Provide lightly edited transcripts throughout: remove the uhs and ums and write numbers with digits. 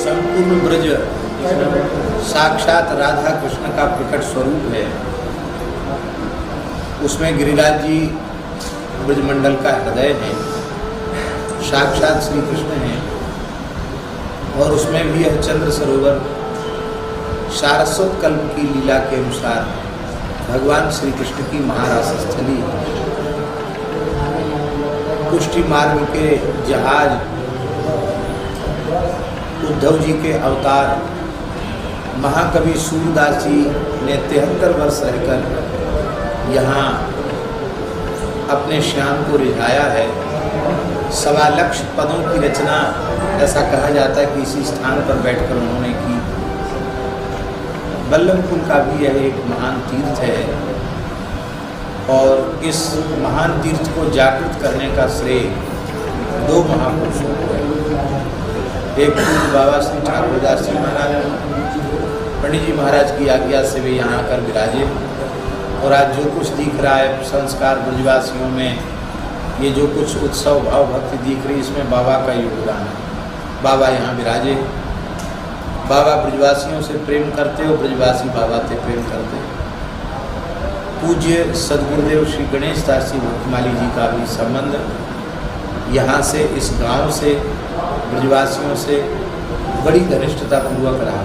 संपूर्ण ब्रज साक्षात राधा कृष्ण का प्रकट स्वरूप है। उसमें गिरिराज जी ब्रजमंडल का हृदय है, साक्षात श्री कृष्ण है। और उसमें भी यह चंद्र सरोवर सारस्वत कल्प की लीला के अनुसार भगवान श्री कृष्ण की महारास स्थली, पुष्टि मार्ग के जहाज, उद्धव जी के अवतार, महाकवि सूरदास जी ने 73 वर्ष रहकर यहाँ अपने श्याम को रिझाया है। 1.25 लाख पदों की रचना, ऐसा कहा जाता है कि इसी स्थान पर बैठकर उन्होंने की। बल्लभकुल का भी यह एक महान तीर्थ है और इस महान तीर्थ को जागृत करने का श्रेय 2 महापुरुषों को है। एक पूज्य बाबा श्री ठाकुरदास जी महाराज, पंडित जी महाराज की आज्ञा से वे यहाँ आकर विराजे। और आज जो कुछ दिख रहा है संस्कार ब्रजवासियों में, ये जो कुछ उत्सव भाव भक्ति दिख रही, इसमें बाबा का योगदान है। बाबा यहाँ विराजे, बाबा ब्रजवासियों से प्रेम करते हो, ब्रजवासी बाबा से प्रेम करते। पूज्य सदगुरुदेव श्री गणेश दास जी भक्तमाली जी का भी संबंध यहाँ से, इस गांव से, ब्रजवासियों से बड़ी घनिष्ठता पूर्वक रहा,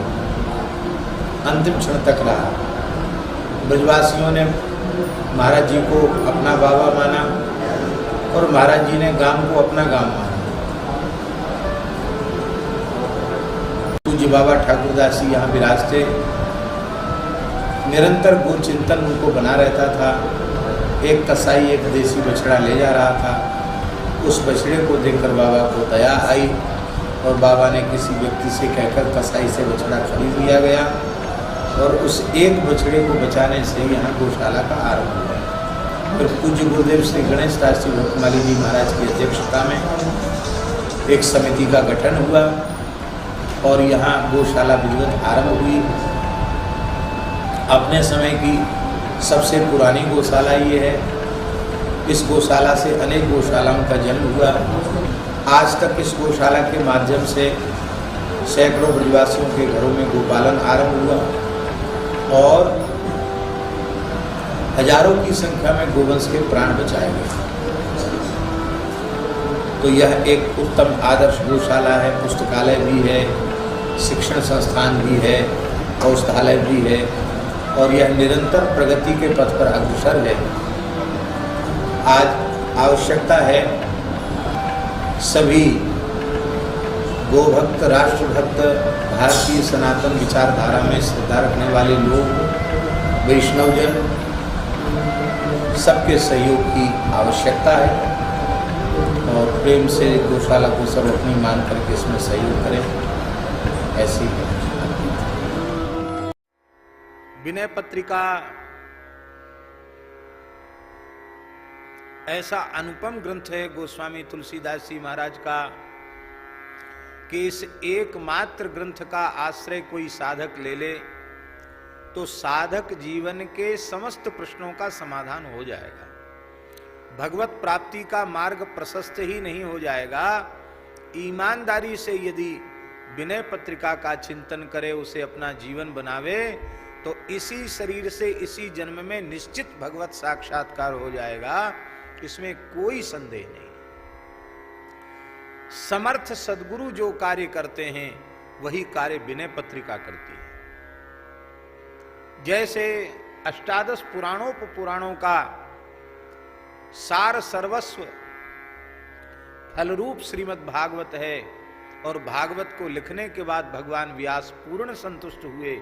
अंतिम क्षण तक रहा। ब्रजवासियों ने महाराज जी को अपना बाबा माना और महाराज जी ने गांव को अपना गांव माना। पूज्य बाबा ठाकुरदास जी यहाँ विराजते, निरंतर गो चिंतन उनको बना रहता था। एक कसाई एक देसी बछड़ा ले जा रहा था, उस बछड़े को देखकर बाबा को दया आई और बाबा ने किसी व्यक्ति से कहकर कसाई से बछड़ा खरीद लिया गया और उस एक बछड़े को बचाने से यहाँ गौशाला का आरंभ हुआ। फिर पूज्य गुरुदेव श्री गणेश दास जी भक्तमाली जी महाराज की अध्यक्षता में एक समिति का गठन हुआ और यहाँ गौशाला विधिवत आरंभ हुई। अपने समय की सबसे पुरानी गौशाला ये है। इस गौशाला से अनेक गौशालाओं का जन्म हुआ। आज तक इस गौशाला के माध्यम से सैकड़ों ब्रजवासियों के घरों में गोपालन आरंभ हुआ और हजारों की संख्या में गोवंश के प्राण बचाए गए। तो यह एक उत्तम आदर्श गौशाला है। पुस्तकालय भी है, शिक्षण संस्थान भी है, औषधालय भी है और यह निरंतर प्रगति के पथ पर अग्रसर है। आज आवश्यकता है सभी गोभक्त, राष्ट्रभक्त, भारतीय सनातन विचारधारा में श्रद्धा रखने वाले लोग, वैष्णवजन, सबके सहयोग की आवश्यकता है और प्रेम से गौशाला को सब अपनी मान करके इसमें सहयोग करें। ऐसी है विनय पत्रिका। ऐसा अनुपम ग्रंथ है गोस्वामी तुलसीदास जी महाराज का कि इस एकमात्र ग्रंथ का आश्रय कोई साधक ले ले तो साधक जीवन के समस्त प्रश्नों का समाधान हो जाएगा। भगवत प्राप्ति का मार्ग प्रशस्त ही नहीं हो जाएगा, ईमानदारी से यदि विनय पत्रिका का चिंतन करे, उसे अपना जीवन बनावे, तो इसी शरीर से इसी जन्म में निश्चित भगवत साक्षात्कार हो जाएगा। इसमें कोई संदेह नहीं। समर्थ सद्गुरु जो कार्य करते हैं वही कार्य विनय पत्रिका करती है। जैसे अष्टादश पुराणों का सार सर्वस्व फलरूप श्रीमद् भागवत है और भागवत को लिखने के बाद भगवान व्यास पूर्ण संतुष्ट हुए।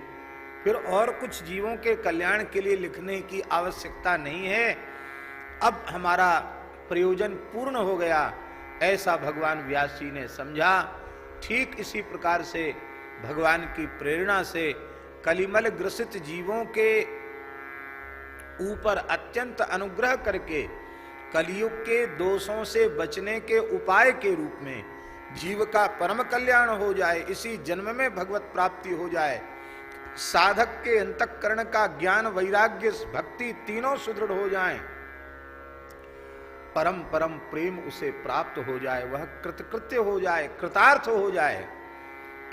फिर और कुछ जीवों के कल्याण के लिए लिखने की आवश्यकता नहीं है, अब हमारा प्रयोजन पूर्ण हो गया, ऐसा भगवान व्यास जी ने समझा। ठीक इसी प्रकार से भगवान की प्रेरणा से कलिमल ग्रसित जीवों के ऊपर अत्यंत अनुग्रह करके कलियुग के दोषों से बचने के उपाय के रूप में जीव का परम कल्याण हो जाए, इसी जन्म में भगवत प्राप्ति हो जाए, साधक के अंतःकरण का ज्ञान, वैराग्य, भक्ति तीनों सुदृढ़ हो जाएं, परम परम प्रेम उसे प्राप्त हो जाए, वह कृतकृत्य हो जाए, कृतार्थ हो जाए,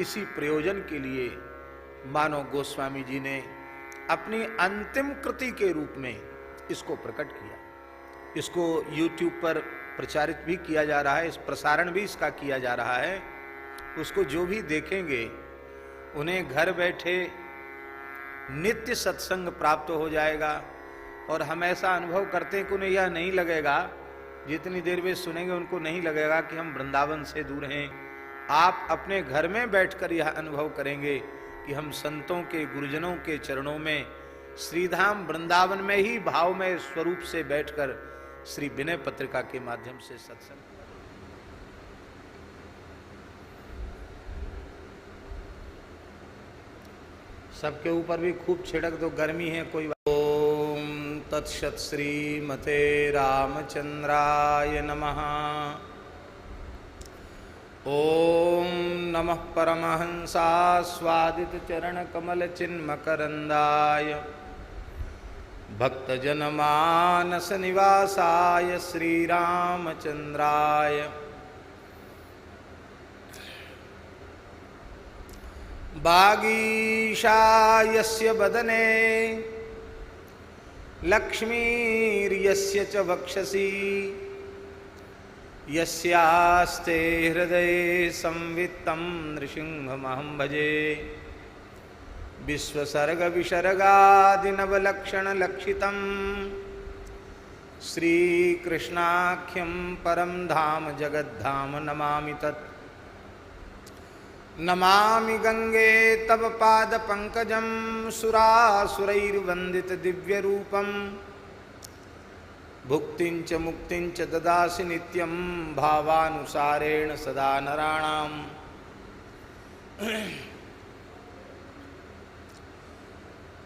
इसी प्रयोजन के लिए मानव गोस्वामी जी ने अपनी अंतिम कृति के रूप में इसको प्रकट किया। इसको YouTube पर प्रचारित भी किया जा रहा है, इस प्रसारण भी इसका किया जा रहा है। उसको जो भी देखेंगे उन्हें घर बैठे नित्य सत्संग प्राप्त हो जाएगा। और हम ऐसा अनुभव करते हैं कि उन्हें यह नहीं लगेगा, जितनी देर वे सुनेंगे उनको नहीं लगेगा कि हम वृंदावन से दूर हैं। आप अपने घर में बैठकर यह अनुभव करेंगे कि हम संतों के, गुरुजनों के चरणों में श्रीधाम वृंदावन में ही भावमय स्वरूप से बैठकर श्री विनय पत्रिका के माध्यम से सत्संग। सबके ऊपर भी खूब छिड़क दो, गर्मी है कोई। ओम तत्सत श्रीमते रामचंद्राय नमः। ओम नमः परमहंसास्वादित चरण कमल चिन्मकरंदाय भक्तजनमानस निवासाय श्रीरामचंद्राय वागीशायस्य वदने लक्ष्मीर्यस्य च वक्षसि यस्यास्ते हृदये संवित्तं नृसिंहमहं भजे। विश्वसर्ग विसर्गादिनवलक्षण लक्षितं श्रीकृष्णाख्यं परम धाम जगद्धाम नमामि तत्। नमामि गंगे तव पाद पंकजं सुरासुरैर्वन्दित दिव्य रूपं। भुक्तिं च मुक्तिं च ददासि नित्यं भावानुसारेण सदा नराणाम्।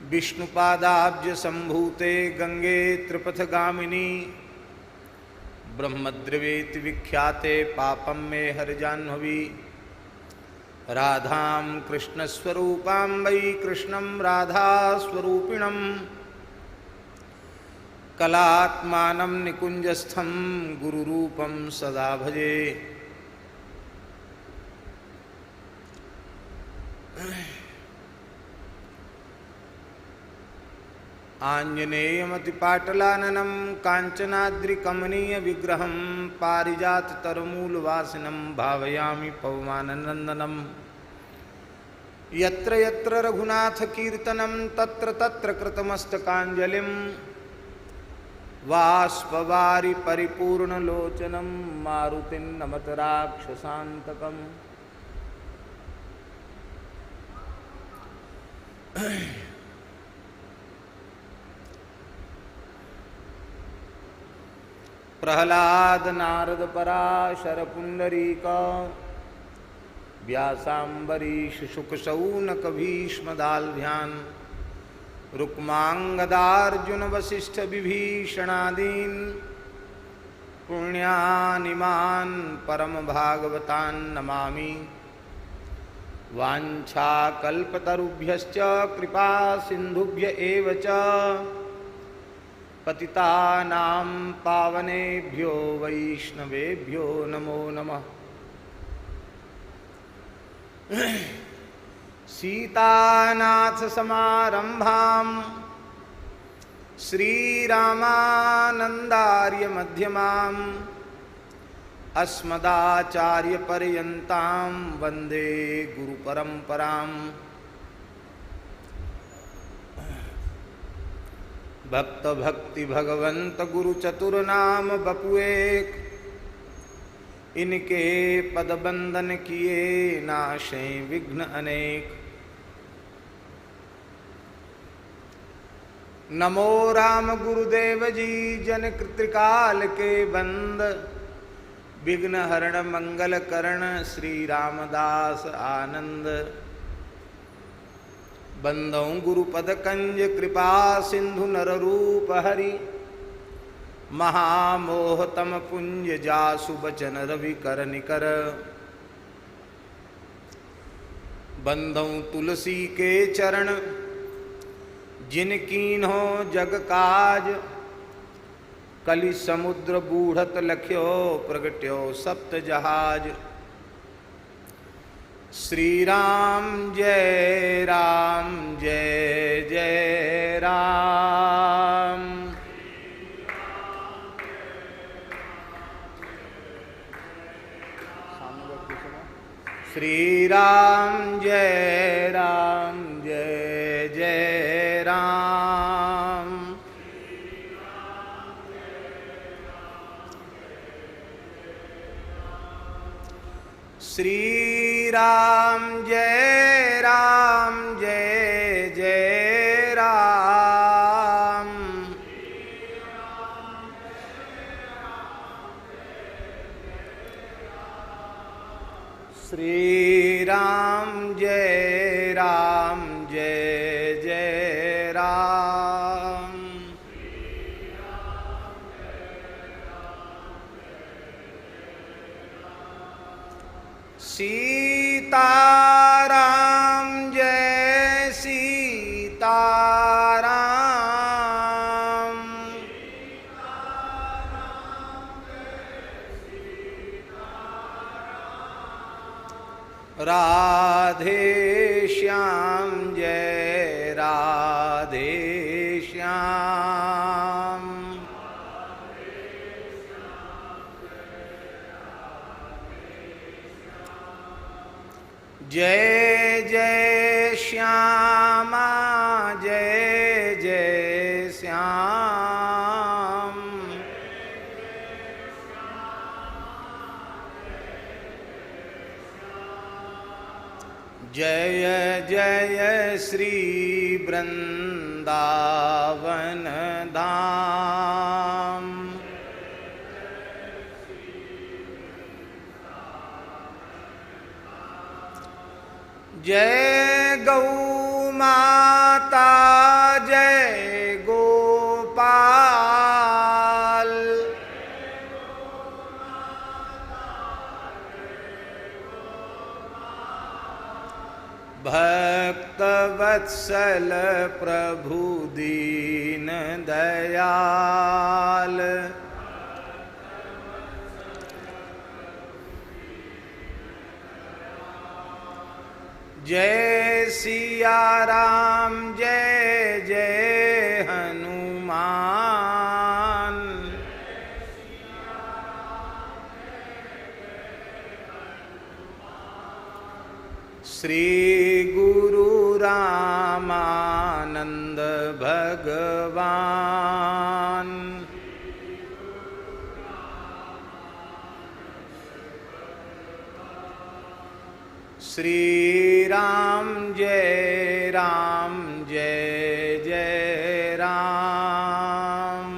विष्णुपादाब्ज संभूते गंगे त्रिपथगामिनी ब्रह्मद्रवेति विख्याते पापं मे हरजाह्नवी। राधां कृष्णस्वरूपां वै कृष्णं राधास्वरूपिणं कलात्मानं निकुञ्जस्थं गुरुरूपं सदा भजे। आञ्जनेयमतिपाटलाननं काञ्चनाद्रिकमनीयविग्रहं पारिजाततरुमूलवासिनं भावयामि पवमाननन्दनं। यत्र यत्र रघुनाथकीर्तनं तत्र तत्र कृतमस्तकाञ्जलिं वाष्पवारि परिपूर्णलोचनं मारुतिं नमत राक्षसान्तकम्। प्रहलाद नारद पराशर पुंडरीक व्यासाम्बरीश शुक शौनक भीष्म दाल्भ्यान् रुक्मांगदार्जुन वसिष्ठ विभीषणादीन् पुण्यानिमान् परम भागवतान् नमामि। वाञ्छाकल्पतरुभ्यश्च कृपा सिन्धुभ्य एव च पतितानां पावनेभ्यो वैष्णवेभ्यो नमो नमः। सीतानाथ समारंभां श्रीरामानंदार्य मध्यमाम् अस्मदाचार्य पर्यन्तां वन्दे गुरुपरम्पराम्। भक्त भक्ति भगवंत गुरु चतुर्नाम बपुएक इनके पद बंदन किए नाशे विघ्न अनेक। नमो राम गुरुदेव जी जन कृत्रिकाल के बंद विघ्न हरण मंगल करण श्री रामदास आनंद। बंदौ गुरुपद कंज कृपा सिंधु नर रूप हरि महामोहतम पुंज जासु बचन रवि कर निकर। बंदौ तुलसी के चरण जिन कीन्हो जग काज कलि समुद्र बूढ़त लख्यो प्रगट्यो सप्त जहाज। श्री राम जय जय राम। श्री राम जय जय राम। श्री राम जय जय राम। श्री राम जय जय राम। सीताराम जय सीताराम। राधे श्याम जय राधे श्याम। जय जय श्यामा जय जय श्याम। जय जय श्री वृंदावन धाम। जय गौ माता जय गोपाल। भक्त वत्सल प्रभु दीन दयाल। जय सिया राम जय जय हनुमान। श्री गुरु रामानंद भगवान। श्री राम जय जय राम।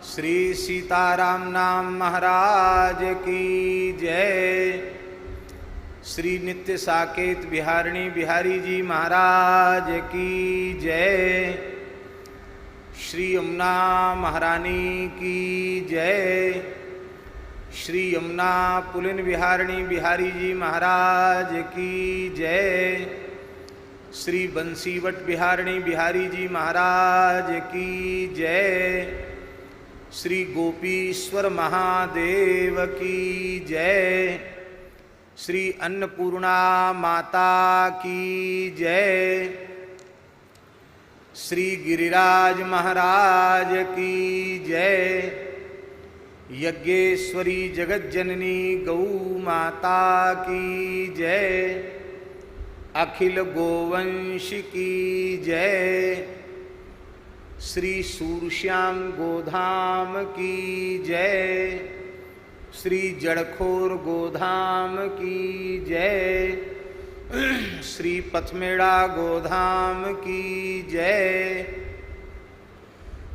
श्री सीताराम नाम महाराज की जय। श्री नित्य साकेत बिहारिणी बिहारी जी महाराज की जय। श्री यमुना महारानी की जय। श्री यमुना पुलिन बिहारिणी बिहारी जी महाराज की जय। श्री बंसीवट बिहारिणी बिहारी जी महाराज की जय। श्री गोपीश्वर महादेव की जय। श्री अन्नपूर्णा माता की जय। श्री गिरिराज महाराज की जय। यज्ञेश्वरी जगज्जननी गौ माता की जय। अखिल गोवंश की जय। श्री सूरश्याम गोधाम की जय। श्री जड़खोर गोधाम की जय। श्री पथमेड़ा गोधाम की जय।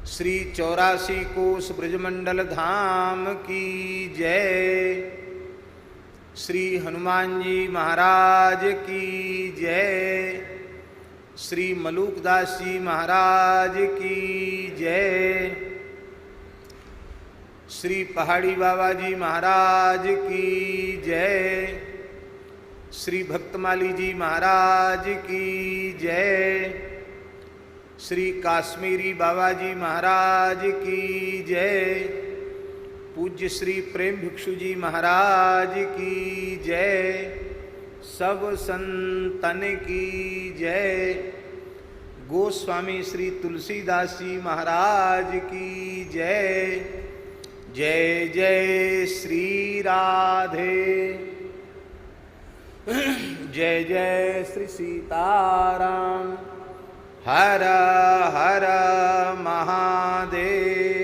श्री 84 कोस ब्रजमंडल धाम की जय। श्री हनुमान जी महाराज की जय। श्री मलूकदास जी महाराज की जय। श्री पहाड़ी बाबा जी महाराज की जय। श्री भक्तमाली जी महाराज की जय। श्री काश्मीरी बाबा जी महाराज की जय। पूज्य श्री प्रेम भिक्षु जी महाराज की जय, सब संतन की जय। गोस्वामी श्री तुलसीदास जी महाराज की जय। जय जय श्री राधे, जय जय श्री सीताराम। हर हर महादेव।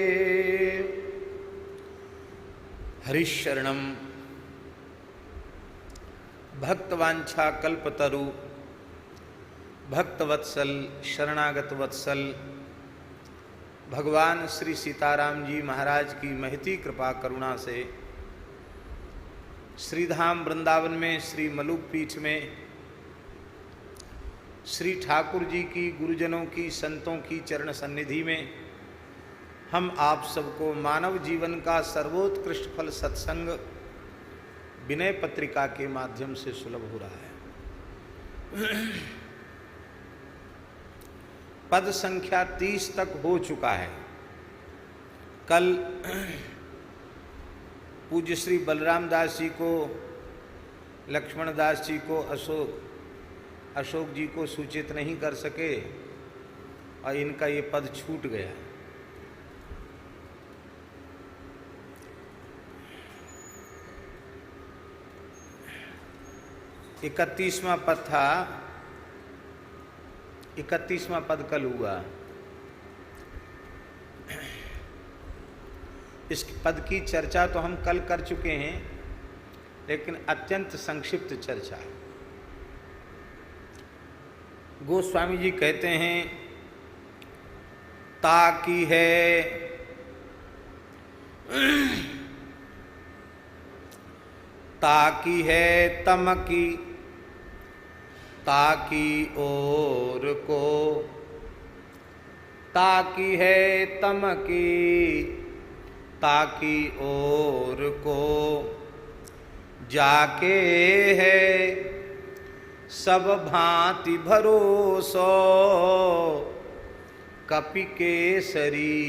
हरिशरणम भक्तवांछा कल्पतरु, भक्तवत्सल शरणागत वत्सल भगवान श्री सीताराम जी महाराज की महती कृपा करुणा से श्रीधाम वृंदावन में श्री मलुक पीठ में श्री ठाकुर जी की, गुरुजनों की, संतों की चरण सन्निधि में हम आप सबको मानव जीवन का सर्वोत्कृष्ट फल सत्संग विनय पत्रिका के माध्यम से सुलभ हो रहा है। पद संख्या 30 तक हो चुका है। कल पूज्य श्री बलराम दास जी को, लक्ष्मण दास जी को, अशोक जी को सूचित नहीं कर सके और इनका ये पद छूट गया। इकतीसवां पद था, 31वां पद कल हुआ। इस पद की चर्चा तो हम कल कर चुके हैं, लेकिन अत्यंत संक्षिप्त चर्चा। गोस्वामी जी कहते हैं, ताकी है ताकी है तम की, ताकी ओर को, ताकी है तम की, ताकी ओर को, जाके है सब भांति भरोसो, कपि केसरी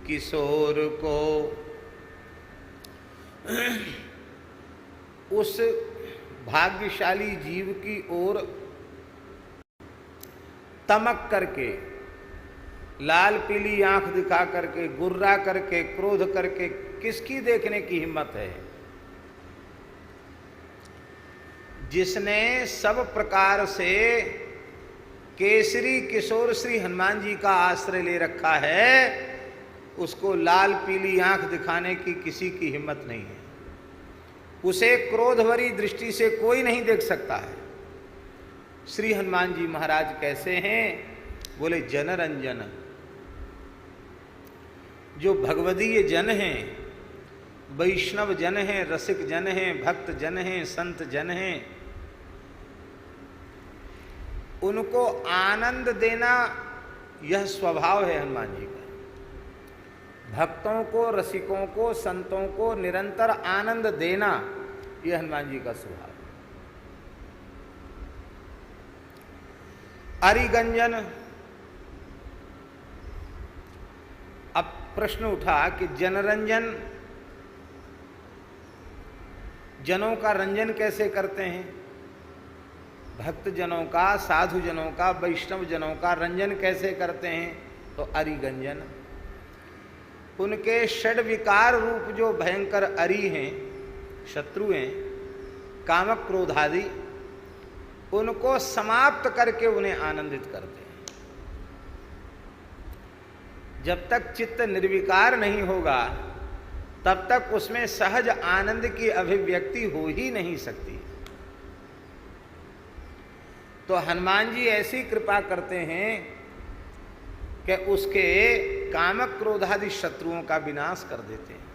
किशोर को। उस भाग्यशाली जीव की ओर तमक करके, लाल पीली आंख दिखा करके, गुर्रा करके, क्रोध करके किसकी देखने की हिम्मत है? जिसने सब प्रकार से केसरी किशोर श्री हनुमान जी का आश्रय ले रखा है, उसको लाल पीली आंख दिखाने की किसी की हिम्मत नहीं है। उसे क्रोध भरी दृष्टि से कोई नहीं देख सकता है। श्री हनुमान जी महाराज कैसे हैं? बोले जनरंजन। जो भगवदीय जन हैं, वैष्णव जन हैं, रसिक जन हैं, भक्त जन हैं, संत जन हैं, उनको आनंद देना यह स्वभाव है हनुमान जी का। भक्तों को, रसिकों को, संतों को निरंतर आनंद देना यह हनुमान जी का स्वभाव है। अरिगंजन। अब प्रश्न उठा कि जनरंजन, जनों का रंजन कैसे करते हैं? भक्त जनों का, साधु जनों का, वैष्णव जनों का रंजन कैसे करते हैं? तो अरिगंजन। उनके षड विकार रूप जो भयंकर अरि हैं, शत्रु हैं, कामक क्रोधादि, उनको समाप्त करके उन्हें आनंदित करते हैं। जब तक चित्त निर्विकार नहीं होगा, तब तक उसमें सहज आनंद की अभिव्यक्ति हो ही नहीं सकती। तो हनुमान जी ऐसी कृपा करते हैं कि उसके कामक क्रोधादि शत्रुओं का विनाश कर देते हैं।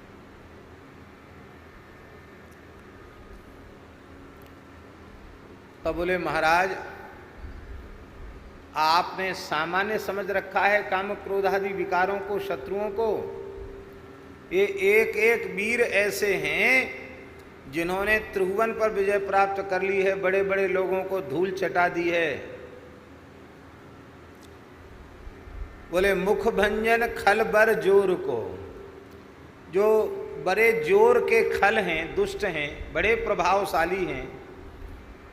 तो बोले महाराज, आपने सामान्य समझ रखा है काम क्रोधादि विकारों को, शत्रुओं को। ये एक एक वीर ऐसे हैं जिन्होंने त्रिभुवन पर विजय प्राप्त कर ली है, बड़े बड़े लोगों को धूल चटा दी है। बोले मुख भंजन खल बर जोर को, जो बड़े जोर के खल हैं, दुष्ट हैं, बड़े प्रभावशाली हैं,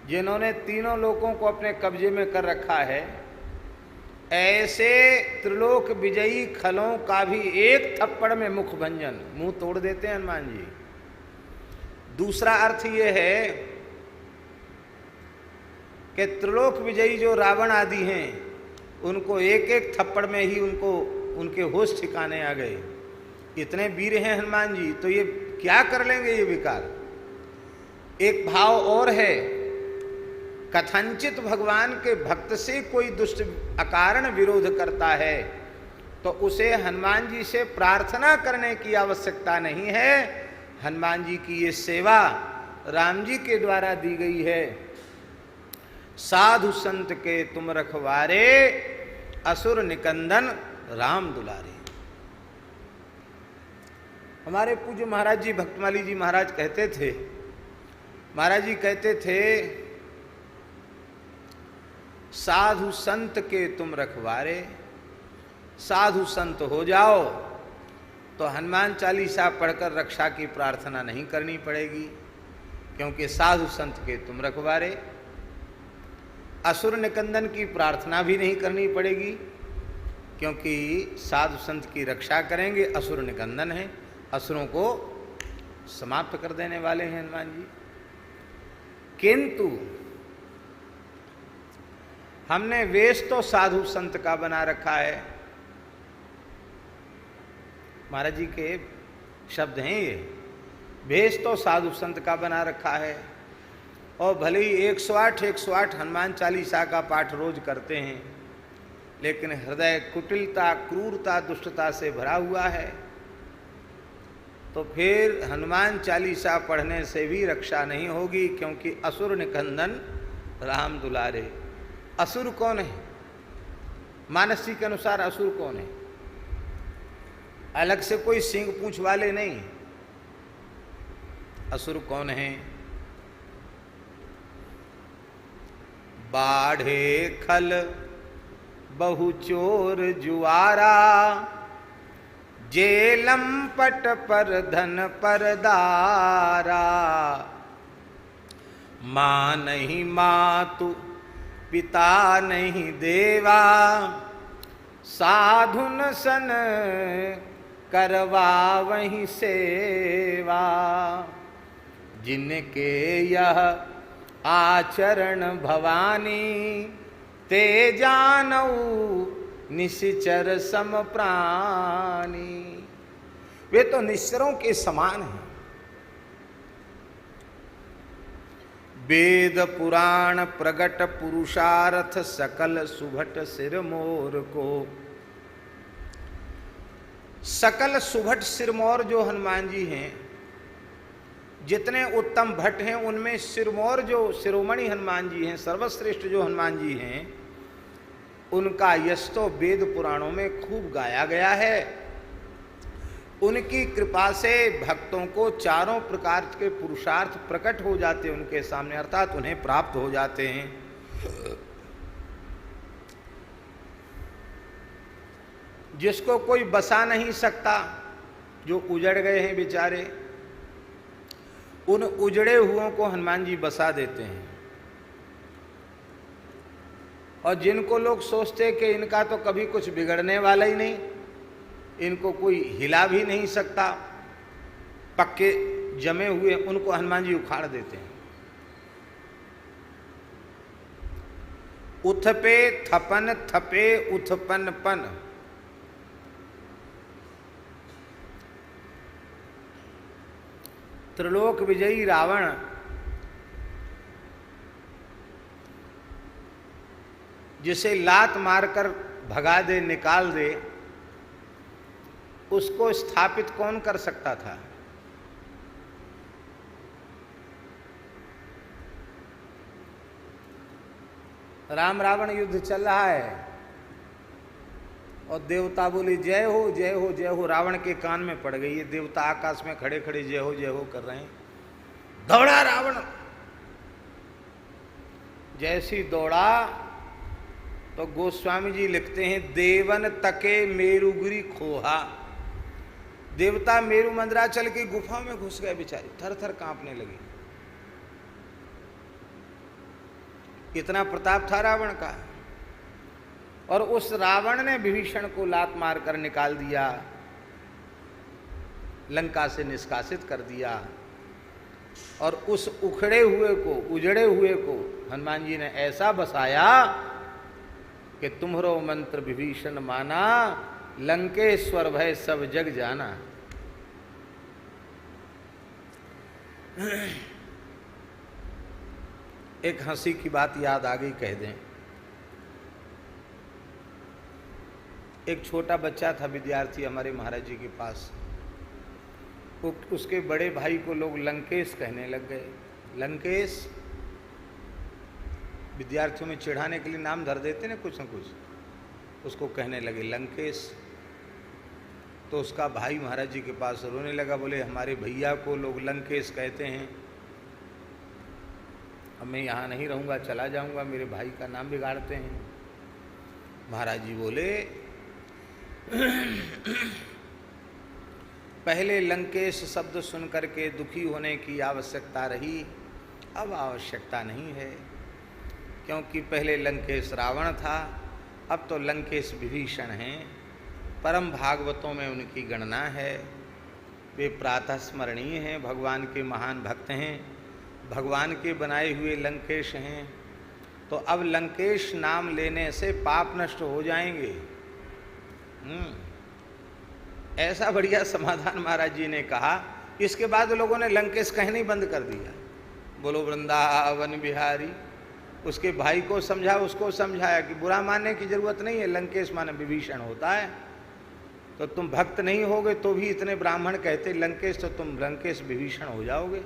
जिन्होंने तीनों लोकों को अपने कब्जे में कर रखा है, ऐसे त्रिलोक विजयी खलों का भी एक थप्पड़ में मुख भंजन, मुंह तोड़ देते हैं हनुमान जी। दूसरा अर्थ ये है कि त्रिलोक विजयी जो रावण आदि हैं, उनको एक एक थप्पड़ में ही उनके होश ठिकाने आ गए। इतने वीर हैं हनुमान जी, तो ये क्या कर लेंगे ये विकार। एक भाव और है, कथनचित भगवान के भक्त से कोई दुष्ट अकारण विरोध करता है तो उसे हनुमान जी से प्रार्थना करने की आवश्यकता नहीं है। हनुमान जी की ये सेवा राम जी के द्वारा दी गई है। साधु संत के तुम रखवारे, असुर निकंदन राम दुलारे। हमारे पूज्य महाराज जी भक्तमाली जी महाराज कहते थे, महाराज जी कहते थे, साधु संत के तुम रखवारे, साधु संत हो जाओ तो हनुमान चालीसा पढ़कर रक्षा की प्रार्थना नहीं करनी पड़ेगी, क्योंकि साधु संत के तुम रखवारे। असुर निकंदन की प्रार्थना भी नहीं करनी पड़ेगी, क्योंकि साधु संत की रक्षा करेंगे, असुर निकंदन है, असुरों को समाप्त कर देने वाले हैं हनुमान जी। किंतु हमने वेश तो साधु संत का बना रखा है। महाराज जी के शब्द हैं ये, वेश तो साधु संत का बना रखा है, और भले ही 108 हनुमान चालीसा का पाठ रोज करते हैं, लेकिन हृदय कुटिलता, क्रूरता, दुष्टता से भरा हुआ है, तो फिर हनुमान चालीसा पढ़ने से भी रक्षा नहीं होगी, क्योंकि असुर निकंदन राम दुलारे। असुर कौन है? मानस जी के अनुसार असुर कौन है? अलग से कोई सिंह पूंछ वाले नहीं। असुर कौन है? बाढ़े खल बहु चोर जुआरा, जेलम पट पर धन परदारा। माँ नहीं मातु पिता नहीं देवा, साधुन सन करवा वहीं सेवा। जिनके यह आचरण भवानी, ते जानऊ निश्चर सम प्राणी। वे तो निश्चरों के समान हैं। वेद पुराण प्रगट पुरुषार्थ, सकल सुभट सिर मोर को। सकल सुभट सिरमौर जो हनुमान जी हैं, जितने उत्तम भट्ट हैं, उनमें सिरमौर जो शिरोमणि हनुमान जी हैं, सर्वश्रेष्ठ जो हनुमान जी हैं, उनका यश तो वेद पुराणों में खूब गाया गया है। उनकी कृपा से भक्तों को चारों प्रकार के पुरुषार्थ प्रकट हो जाते हैं उनके सामने, अर्थात उन्हें प्राप्त हो जाते हैं। जिसको कोई बसा नहीं सकता, जो उजड़ गए हैं बेचारे, उन उजड़े हुओं को हनुमान जी बसा देते हैं। और जिनको लोग सोचते कि इनका तो कभी कुछ बिगड़ने वाला ही नहीं, इनको कोई हिला भी नहीं सकता, पक्के जमे हुए, उनको हनुमान जी उखाड़ देते हैं। उथपे थपन थपे उथपन पन। त्रिलोक विजयी रावण जिसे लात मारकर भगा दे, निकाल दे, उसको स्थापित कौन कर सकता था? राम रावण युद्ध चल रहा है और देवता बोले जय हो जय हो जय हो, रावण के कान में पड़ गई। ये देवता आकाश में खड़े खड़े जय हो कर रहे हैं। दौड़ा रावण, जैसी दौड़ा तो गोस्वामी जी लिखते हैं, देवन तके मेरुगिरी खोहा। देवता मेरु मंदराचल की गुफाओं में घुस गए बेचारे, थर थर कांपने लगे। इतना प्रताप था रावण का। और उस रावण ने विभीषण को लात मार कर निकाल दिया, लंका से निष्कासित कर दिया। और उस उखड़े हुए को, उजड़े हुए को हनुमान जी ने ऐसा बसाया कि तुम्हरो मंत्र विभीषण माना, लंकेश्वर भय सब जग जाना। एक हंसी की बात याद आ गई, कह दें। एक छोटा बच्चा था, विद्यार्थी हमारे महाराज जी के पास। उसके बड़े भाई को लोग लंकेश कहने लग गए। लंकेश, विद्यार्थियों में चिढ़ाने के लिए नाम धर देते ना कुछ न कुछ, उसको कहने लगे लंकेश। तो उसका भाई महाराज जी के पास रोने लगा, बोले हमारे भैया को लोग लंकेश कहते हैं, अब मैं यहाँ नहीं रहूँगा, चला जाऊँगा, मेरे भाई का नाम बिगाड़ते हैं। महाराज जी बोले पहले लंकेश शब्द सुन करके दुखी होने की आवश्यकता रही, अब आवश्यकता नहीं है, क्योंकि पहले लंकेश रावण था, अब तो लंकेश विभीषण हैं। परम भागवतों में उनकी गणना है, वे प्रातः स्मरणीय हैं, भगवान के महान भक्त हैं, भगवान के बनाए हुए लंकेश हैं। तो अब लंकेश नाम लेने से पाप नष्ट हो जाएंगे। ऐसा बढ़िया समाधान महाराज जी ने कहा। इसके बाद लोगों ने लंकेश कहने ही बंद कर दिया। बोलो वृंदावन बिहारी। उसके भाई को समझा, उसको समझाया कि बुरा मानने की जरूरत नहीं है, लंकेश माने विभीषण होता है। तो तुम भक्त नहीं होगे तो भी इतने ब्राह्मण कहते लंकेश, तो तुम लंकेश विभीषण हो जाओगे।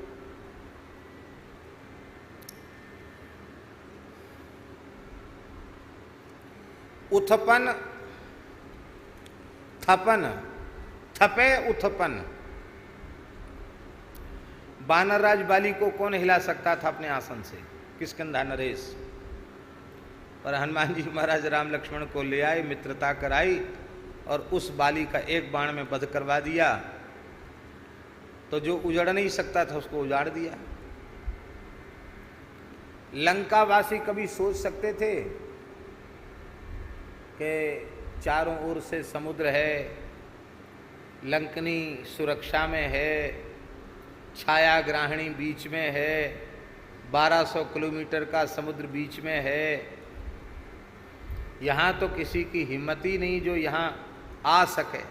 उत्पन थपन, थपे उत्पन। बानर राज बाली को कौन हिला सकता था अपने आसन से? किष्किंधा नरेश। पर हनुमान जी महाराज राम लक्ष्मण को ले आए, मित्रता कराई और उस बाली का एक बाण में वध करवा दिया। तो जो उजड़ नहीं सकता था उसको उजाड़ दिया। लंकावासी कभी सोच सकते थे कि चारों ओर से समुद्र है, लंकनी सुरक्षा में है, छाया ग्राहणी बीच में है, 1200 किलोमीटर का समुद्र बीच में है, यहाँ तो किसी की हिम्मत ही नहीं जो यहाँ आ सके,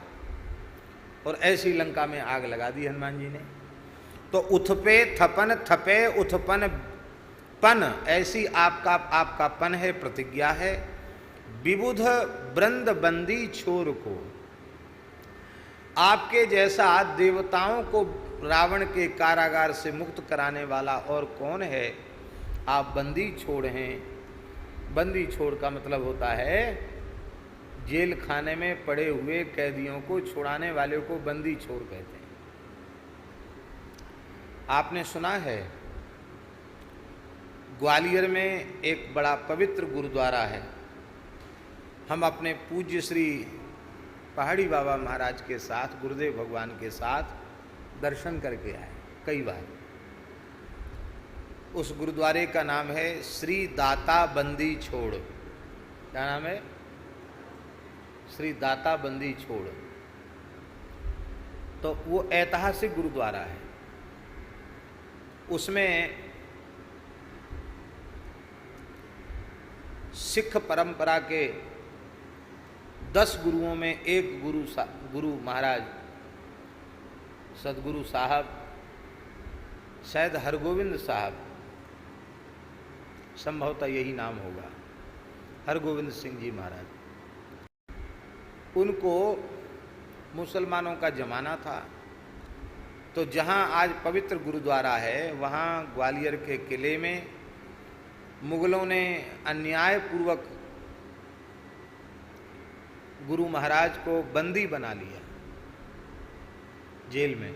और ऐसी लंका में आग लगा दी हनुमान जी ने। तो उथपे थपन, थपे उत्पन पन, ऐसी आपका पन है, प्रतिज्ञा है। विबुध वृंद बंदी छोर को, आपके जैसा देवताओं को रावण के कारागार से मुक्त कराने वाला और कौन है? आप बंदी छोड़ हैं। बंदी छोड़ का मतलब होता है जेल खाने में पड़े हुए कैदियों को छुड़ाने वाले को बंदी छोड़ कहते हैं। आपने सुना है ग्वालियर में एक बड़ा पवित्र गुरुद्वारा है। हम अपने पूज्य श्री पहाड़ी बाबा महाराज के साथ, गुरुदेव भगवान के साथ दर्शन करके आए कई बार। उस गुरुद्वारे का नाम है श्री दाता बंदी छोड़। क्या नाम है? श्री दाता बंदी छोड़। तो वो ऐतिहासिक गुरुद्वारा है। उसमें सिख परंपरा के 10 गुरुओं में एक गुरु महाराज सदगुरु साहब, शायद हरगोविंद साहब, संभवतः यही नाम होगा, हरगोविंद सिंह जी महाराज। उनको मुसलमानों का जमाना था, तो जहाँ आज पवित्र गुरुद्वारा है वहाँ ग्वालियर के किले में मुगलों ने अन्यायपूर्वक गुरु महाराज को बंदी बना लिया जेल में।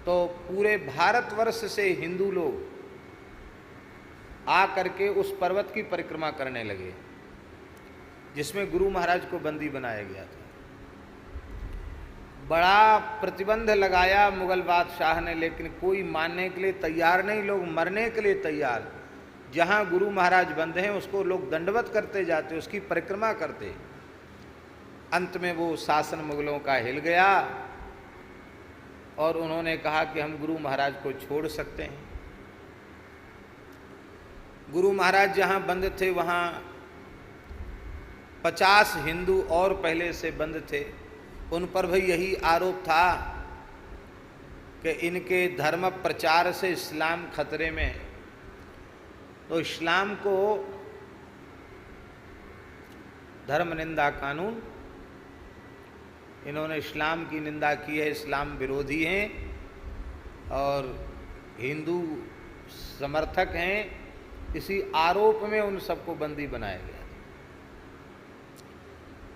तो पूरे भारतवर्ष से हिंदू लोग आ करके उस पर्वत की परिक्रमा करने लगे जिसमें गुरु महाराज को बंदी बनाया गया था। बड़ा प्रतिबंध लगाया मुगल बादशाह ने, लेकिन कोई मानने के लिए तैयार नहीं, लोग मरने के लिए तैयार। जहाँ गुरु महाराज बंधे हैं उसको लोग दंडवत करते जाते, उसकी परिक्रमा करते। अंत में वो शासन मुगलों का हिल गया और उन्होंने कहा कि हम गुरु महाराज को छोड़ सकते हैं। गुरु महाराज जहाँ बंद थे वहाँ 50 हिंदू और पहले से बंद थे। उन पर भी यही आरोप था कि इनके धर्म प्रचार से इस्लाम खतरे में है। तो इस्लाम को धर्म निंदा कानून, इन्होंने इस्लाम की निंदा की है, इस्लाम विरोधी हैं और हिंदू समर्थक हैं। इसी आरोप में उन सबको बंदी बनाया गया।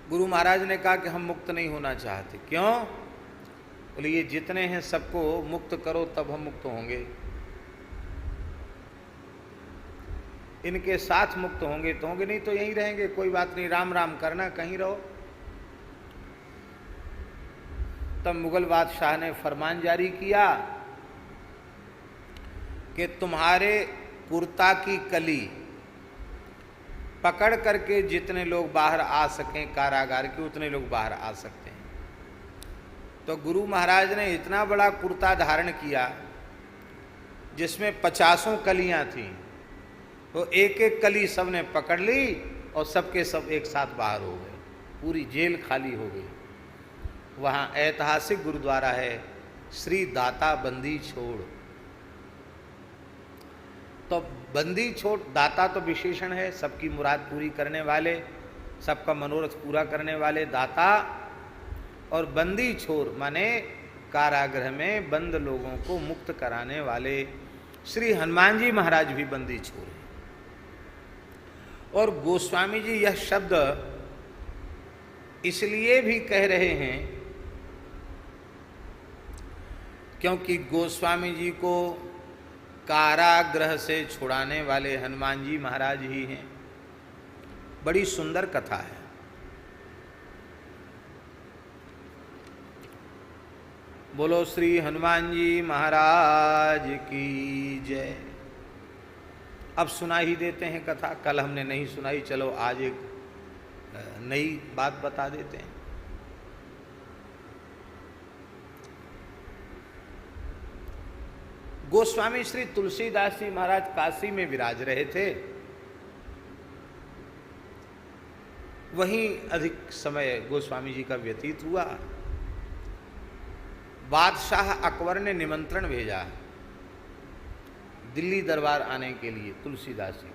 गुरु महाराज ने कहा कि हम मुक्त नहीं होना चाहते। क्यों? बोले ये जितने हैं सबको मुक्त करो तब हम मुक्त होंगे, इनके साथ मुक्त होंगे तो होंगे, नहीं तो यहीं रहेंगे। कोई बात नहीं, राम राम करना, कहीं रहो। तब मुगल बादशाह ने फरमान जारी किया कि तुम्हारे कुर्ता की कली पकड़ करके जितने लोग बाहर आ सकें कारागार के, उतने लोग बाहर आ सकते हैं। तो गुरु महाराज ने इतना बड़ा कुर्ता धारण किया जिसमें 50 कलियां थीं। तो एक एक कली सबने पकड़ ली और सबके सब एक साथ बाहर हो गए, पूरी जेल खाली हो गई। वहाँ ऐतिहासिक गुरुद्वारा है श्री दाता बंदी छोड़। तो बंदी छोड़, दाता तो विशेषण है, सबकी मुराद पूरी करने वाले, सबका मनोरथ पूरा करने वाले दाता। और बंदी छोड़ माने कारागृह में बंद लोगों को मुक्त कराने वाले। श्री हनुमान जी महाराज भी बंदी छोड़ हैं। और गोस्वामी जी यह शब्द इसलिए भी कह रहे हैं क्योंकि गोस्वामी जी को कारागृह से छुड़ाने वाले हनुमान जी महाराज ही हैं। बड़ी सुंदर कथा है। बोलो श्री हनुमान जी महाराज की जय। अब सुना ही देते हैं कथा, कल हमने नहीं सुनाई, चलो आज एक नई बात बता देते हैं। गोस्वामी श्री तुलसीदास जी महाराज काशी में विराज रहे थे। वहीं अधिक समय गोस्वामी जी का व्यतीत हुआ। बादशाह अकबर ने निमंत्रण भेजा दिल्ली दरबार आने के लिए तुलसीदास जी।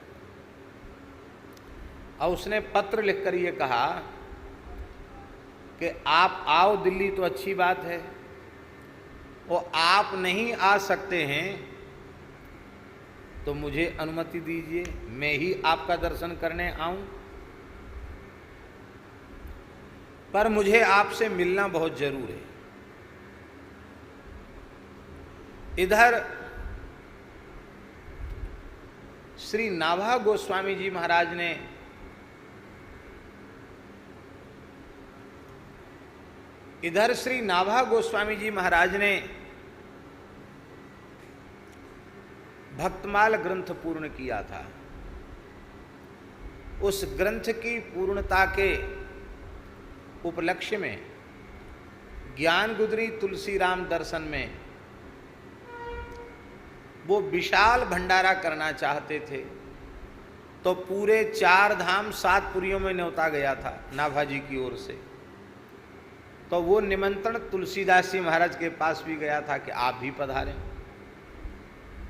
और उसने पत्र लिखकर ये कहा कि आप आओ दिल्ली तो अच्छी बात है, और आप नहीं आ सकते हैं तो मुझे अनुमति दीजिए, मैं ही आपका दर्शन करने आऊं। पर मुझे आपसे मिलना बहुत जरूर है। इधर श्री नाभा गोस्वामी जी महाराज ने भक्तमाल ग्रंथ पूर्ण किया था। उस ग्रंथ की पूर्णता के उपलक्ष्य में ज्ञान गुदरी तुलसीराम दर्शन में वो विशाल भंडारा करना चाहते थे। तो पूरे 4 धाम 7 पुरियों में न्योता गया था नाभा जी की ओर से। तो वो निमंत्रण तुलसीदास जी महाराज के पास भी गया था कि आप भी पधारें।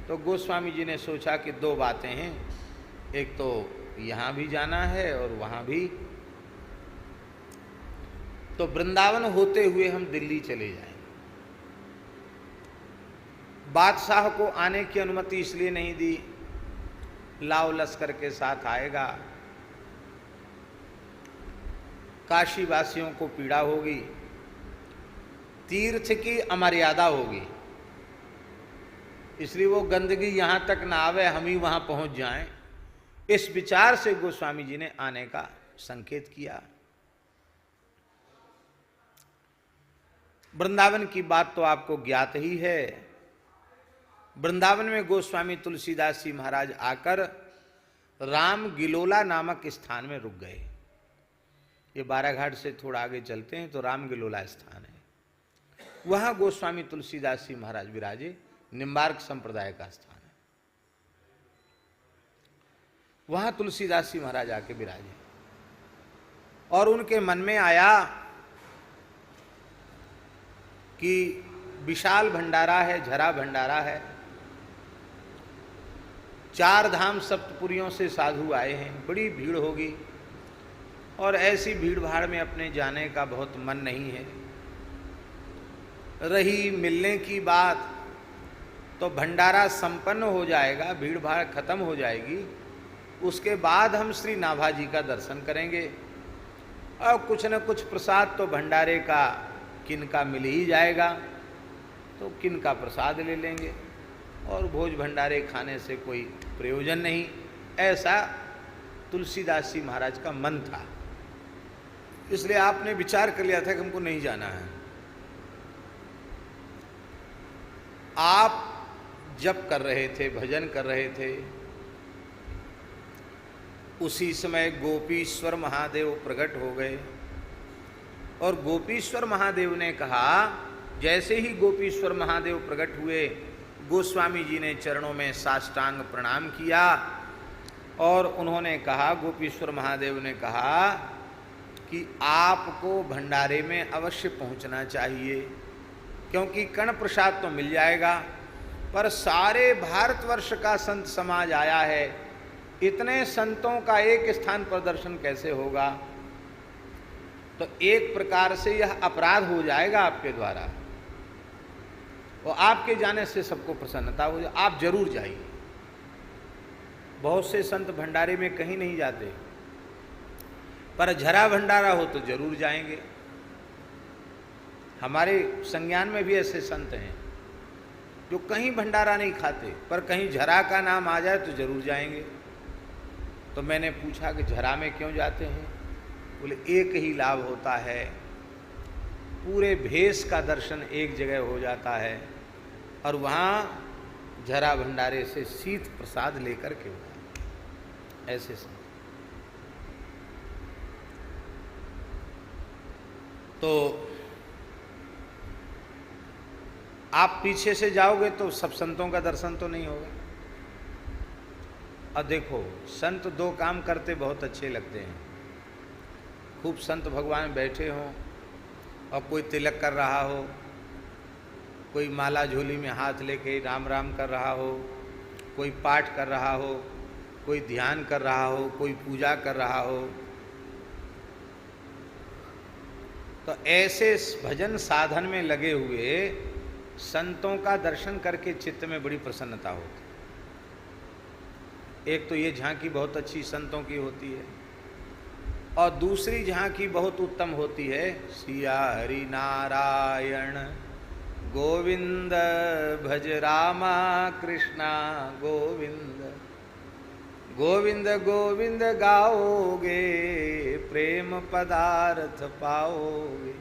तो गोस्वामी जी ने सोचा कि 2 बातें हैं, एक तो यहाँ भी जाना है और वहाँ भी। तो वृंदावन होते हुए हम दिल्ली चले जाएंगे। बादशाह को आने की अनुमति इसलिए नहीं दी, लाव लश्कर के साथ आएगा, काशी वासियों को पीड़ा होगी, तीर्थ की अमर्यादा होगी, इसलिए वो गंदगी यहाँ तक ना आवे, हम ही वहाँ पहुँच जाएं। इस विचार से गोस्वामी जी ने आने का संकेत किया। वृंदावन की बात तो आपको ज्ञात ही है। वृंदावन में गोस्वामी तुलसीदास जी महाराज आकर राम गिलोला नामक स्थान में रुक गए। ये बाराघाट से थोड़ा आगे चलते हैं तो राम गिलोला स्थान है, वहां गोस्वामी तुलसीदास जी महाराज विराजे। निम्बार्क संप्रदाय का स्थान है, वहां तुलसीदास जी महाराज आके विराजे। और उनके मन में आया कि विशाल भंडारा है, झरा भंडारा है, 4 धाम सप्तपुरियों से साधु आए हैं, बड़ी भीड़ होगी और ऐसी भीड़ भाड़ में अपने जाने का बहुत मन नहीं है। रही मिलने की बात तो भंडारा संपन्न हो जाएगा, भीड़ भाड़ खत्म हो जाएगी, उसके बाद हम श्री नाभा जी का दर्शन करेंगे और कुछ न कुछ प्रसाद तो भंडारे का किनका मिल ही जाएगा, तो किनका प्रसाद ले लेंगे और भोज भंडारे खाने से कोई प्रयोजन नहीं। ऐसा तुलसीदास जी महाराज का मन था। इसलिए आपने विचार कर लिया था कि हमको नहीं जाना है। आप जप कर रहे थे, भजन कर रहे थे, उसी समय गोपीश्वर महादेव प्रकट हो गए और गोपीश्वर महादेव ने कहा, जैसे ही गोपीश्वर महादेव प्रकट हुए, गोस्वामी जी ने चरणों में साष्टांग प्रणाम किया और उन्होंने कहा, गोपीश्वर महादेव ने कहा कि आपको भंडारे में अवश्य पहुंचना चाहिए, क्योंकि कण प्रसाद तो मिल जाएगा, पर सारे भारतवर्ष का संत समाज आया है, इतने संतों का एक स्थान पर दर्शन कैसे होगा? तो एक प्रकार से यह अपराध हो जाएगा आपके द्वारा, और आपके जाने से सबको प्रसन्नता हो जाए। आप जरूर जाइए। बहुत से संत भंडारे में कहीं नहीं जाते, पर झरा भंडारा हो तो जरूर जाएंगे। हमारे संज्ञान में भी ऐसे संत हैं जो कहीं भंडारा नहीं खाते, पर कहीं झरा का नाम आ जाए तो जरूर जाएंगे। तो मैंने पूछा कि झरा में क्यों जाते हैं? बोले एक ही लाभ होता है, पूरे भेष का दर्शन एक जगह हो जाता है और वहाँ झरा भंडारे से शीत प्रसाद लेकर के होता है। ऐसे संत। तो आप पीछे से जाओगे तो सब संतों का दर्शन तो नहीं होगा। और देखो, संत 2 काम करते बहुत अच्छे लगते हैं। खूब संत भगवान बैठे हों और कोई तिलक कर रहा हो, कोई माला झोली में हाथ लेके राम राम कर रहा हो, कोई पाठ कर रहा हो, कोई ध्यान कर रहा हो, कोई पूजा कर रहा हो। तो ऐसे भजन साधन में लगे हुए संतों का दर्शन करके चित्त में बड़ी प्रसन्नता होती। एक तो ये झांकी बहुत अच्छी संतों की होती है, और दूसरी झांकी बहुत उत्तम होती है, सिया हरि नारायण गोविंद भज रामा कृष्णा गोविंद, गोविंद गोविंद गाओगे प्रेम पदार्थ पाओगे।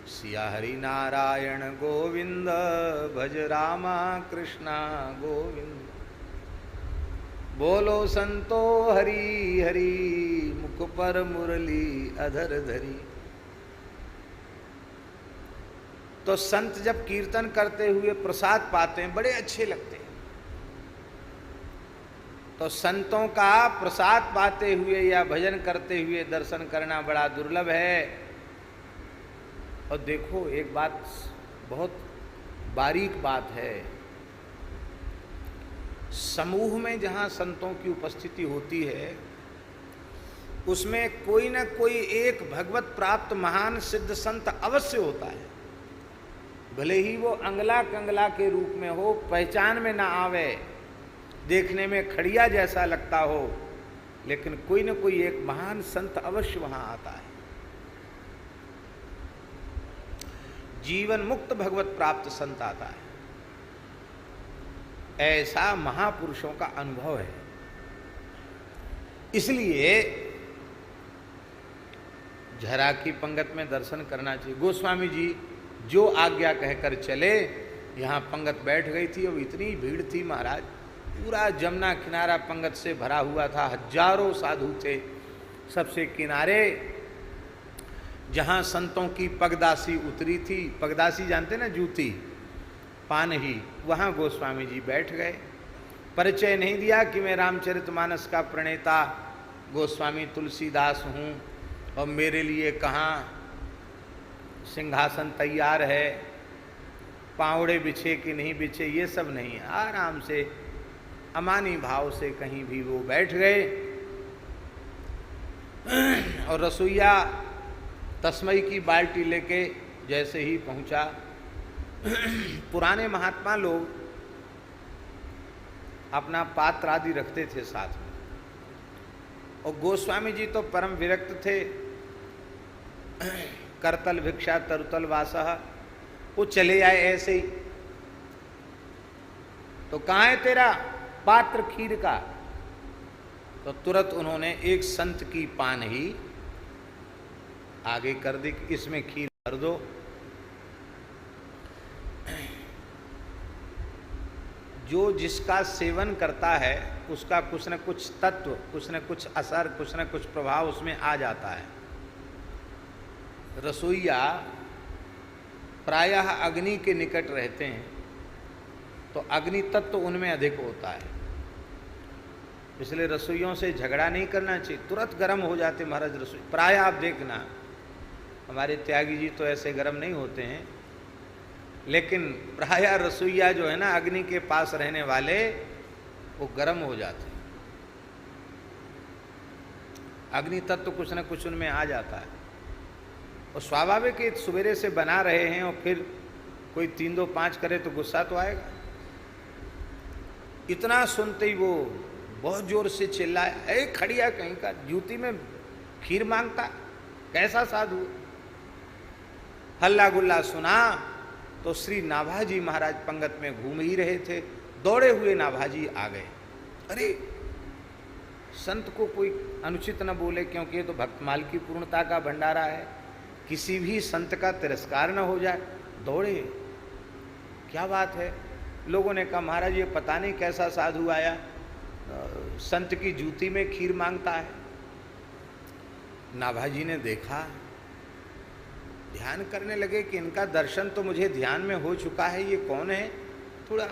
सिया हरि नारायण गोविंद भज रामा कृष्णा गोविंद, बोलो संतो हरि हरि मुख पर मुरली अधर धरी। तो संत जब कीर्तन करते हुए प्रसाद पाते हैं बड़े अच्छे लगते हैं। तो संतों का प्रसाद पाते हुए या भजन करते हुए दर्शन करना बड़ा दुर्लभ है। और देखो, एक बात बहुत बारीक बात है, समूह में जहाँ संतों की उपस्थिति होती है उसमें कोई न कोई एक भगवत प्राप्त महान सिद्ध संत अवश्य होता है। भले ही वो अंगला कंगला के रूप में हो, पहचान में ना आवे, देखने में खड़िया जैसा लगता हो, लेकिन कोई न कोई एक महान संत अवश्य वहां आता है। जीवन मुक्त भगवत प्राप्त संत आता है। ऐसा महापुरुषों का अनुभव है। इसलिए झरा की पंगत में दर्शन करना चाहिए। गोस्वामी जी जो आज्ञा कहकर चले। यहाँ पंगत बैठ गई थी और इतनी भीड़ थी महाराज, पूरा जमुना किनारा पंगत से भरा हुआ था, हजारों साधु थे। सबसे किनारे जहाँ संतों की पगदासी उतरी थी, पगदासी जानते ना, जूती पानही, वहाँ गोस्वामी जी बैठ गए। परिचय नहीं दिया कि मैं रामचरितमानस का प्रणेता गोस्वामी तुलसीदास हूँ और मेरे लिए कहाँ सिंहासन तैयार है, पावड़े बिछे कि नहीं बिछे, ये सब नहीं। आराम से अमानी भाव से कहीं भी वो बैठ गए। और रसोईया तस्मई की बाल्टी लेके जैसे ही पहुंचा, पुराने महात्मा लोग अपना पात्र आदि रखते थे साथ में, और गोस्वामी जी तो परम विरक्त थे। करतल भिक्षा तरुतल वासः, वो चले आए ऐसे ही। तो कहाँ है तेरा पात्र खीर का? तो तुरंत उन्होंने एक संत की पान ही आगे कर दी, इसमें खीर भर दो। जो जिसका सेवन करता है उसका कुछ न कुछ तत्व, कुछ न कुछ असर, कुछ न कुछ प्रभाव उसमें आ जाता है। रसोईया प्रायः अग्नि के निकट रहते हैं तो अग्नि तत्व उनमें अधिक होता है, इसलिए रसोइयों से झगड़ा नहीं करना चाहिए, तुरंत गर्म हो जाते महाराज रसोई। प्रायः आप देखना, हमारे त्यागी जी तो ऐसे गर्म नहीं होते हैं, लेकिन प्रायः रसोईया जो है ना, अग्नि के पास रहने वाले, वो गर्म हो जाते हैं। अग्नि तत्व कुछ न कुछ उनमें आ जाता है। और स्वाभाविक है, सवेरे से बना रहे हैं और फिर कोई 3 2 5 करे तो गुस्सा तो आएगा। इतना सुनते ही वो बहुत जोर से चिल्लाया, ए खड़िया कहीं का, जूती में खीर मांगता, कैसा साधु। हल्ला गुल्ला सुना तो श्री नाभाजी महाराज पंगत में घूम ही रहे थे, दौड़े हुए नाभाजी आ गए। अरे संत को कोई अनुचित न बोले, क्योंकि ये तो भक्तमाल की पूर्णता का भंडारा है, किसी भी संत का तिरस्कार न हो जाए। दौड़े, क्या बात है? लोगों ने कहा महाराज ये पता नहीं कैसा साधु आया, संत की जूती में खीर मांगता है। नाभाजी ने देखा, ध्यान करने लगे कि इनका दर्शन तो मुझे ध्यान में हो चुका है, ये कौन है? थोड़ा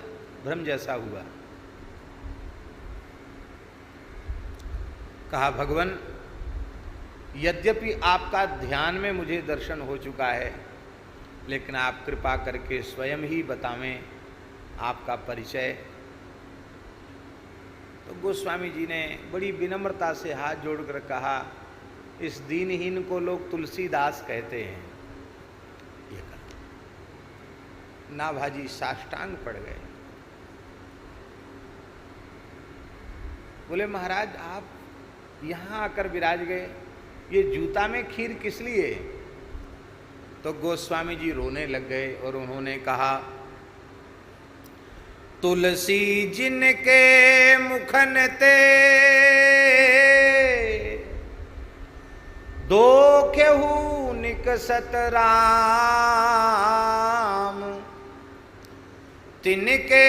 भ्रम जैसा हुआ। कहा भगवान, यद्यपि आपका ध्यान में मुझे दर्शन हो चुका है, लेकिन आप कृपा करके स्वयं ही बतावें आपका परिचय। तो गोस्वामी जी ने बड़ी विनम्रता से हाथ जोड़कर कहा, इस दीनहीन को लोग तुलसीदास कहते हैं। ये कहा। नाभाजी साष्टांग पड़ गए, बोले महाराज आप यहाँ आकर विराज गए, ये जूता में खीर किस लिए? तो गोस्वामी जी रोने लग गए और उन्होंने कहा, तुलसी जिनके मुखन ते दोखेहु निकसत राम, तिनके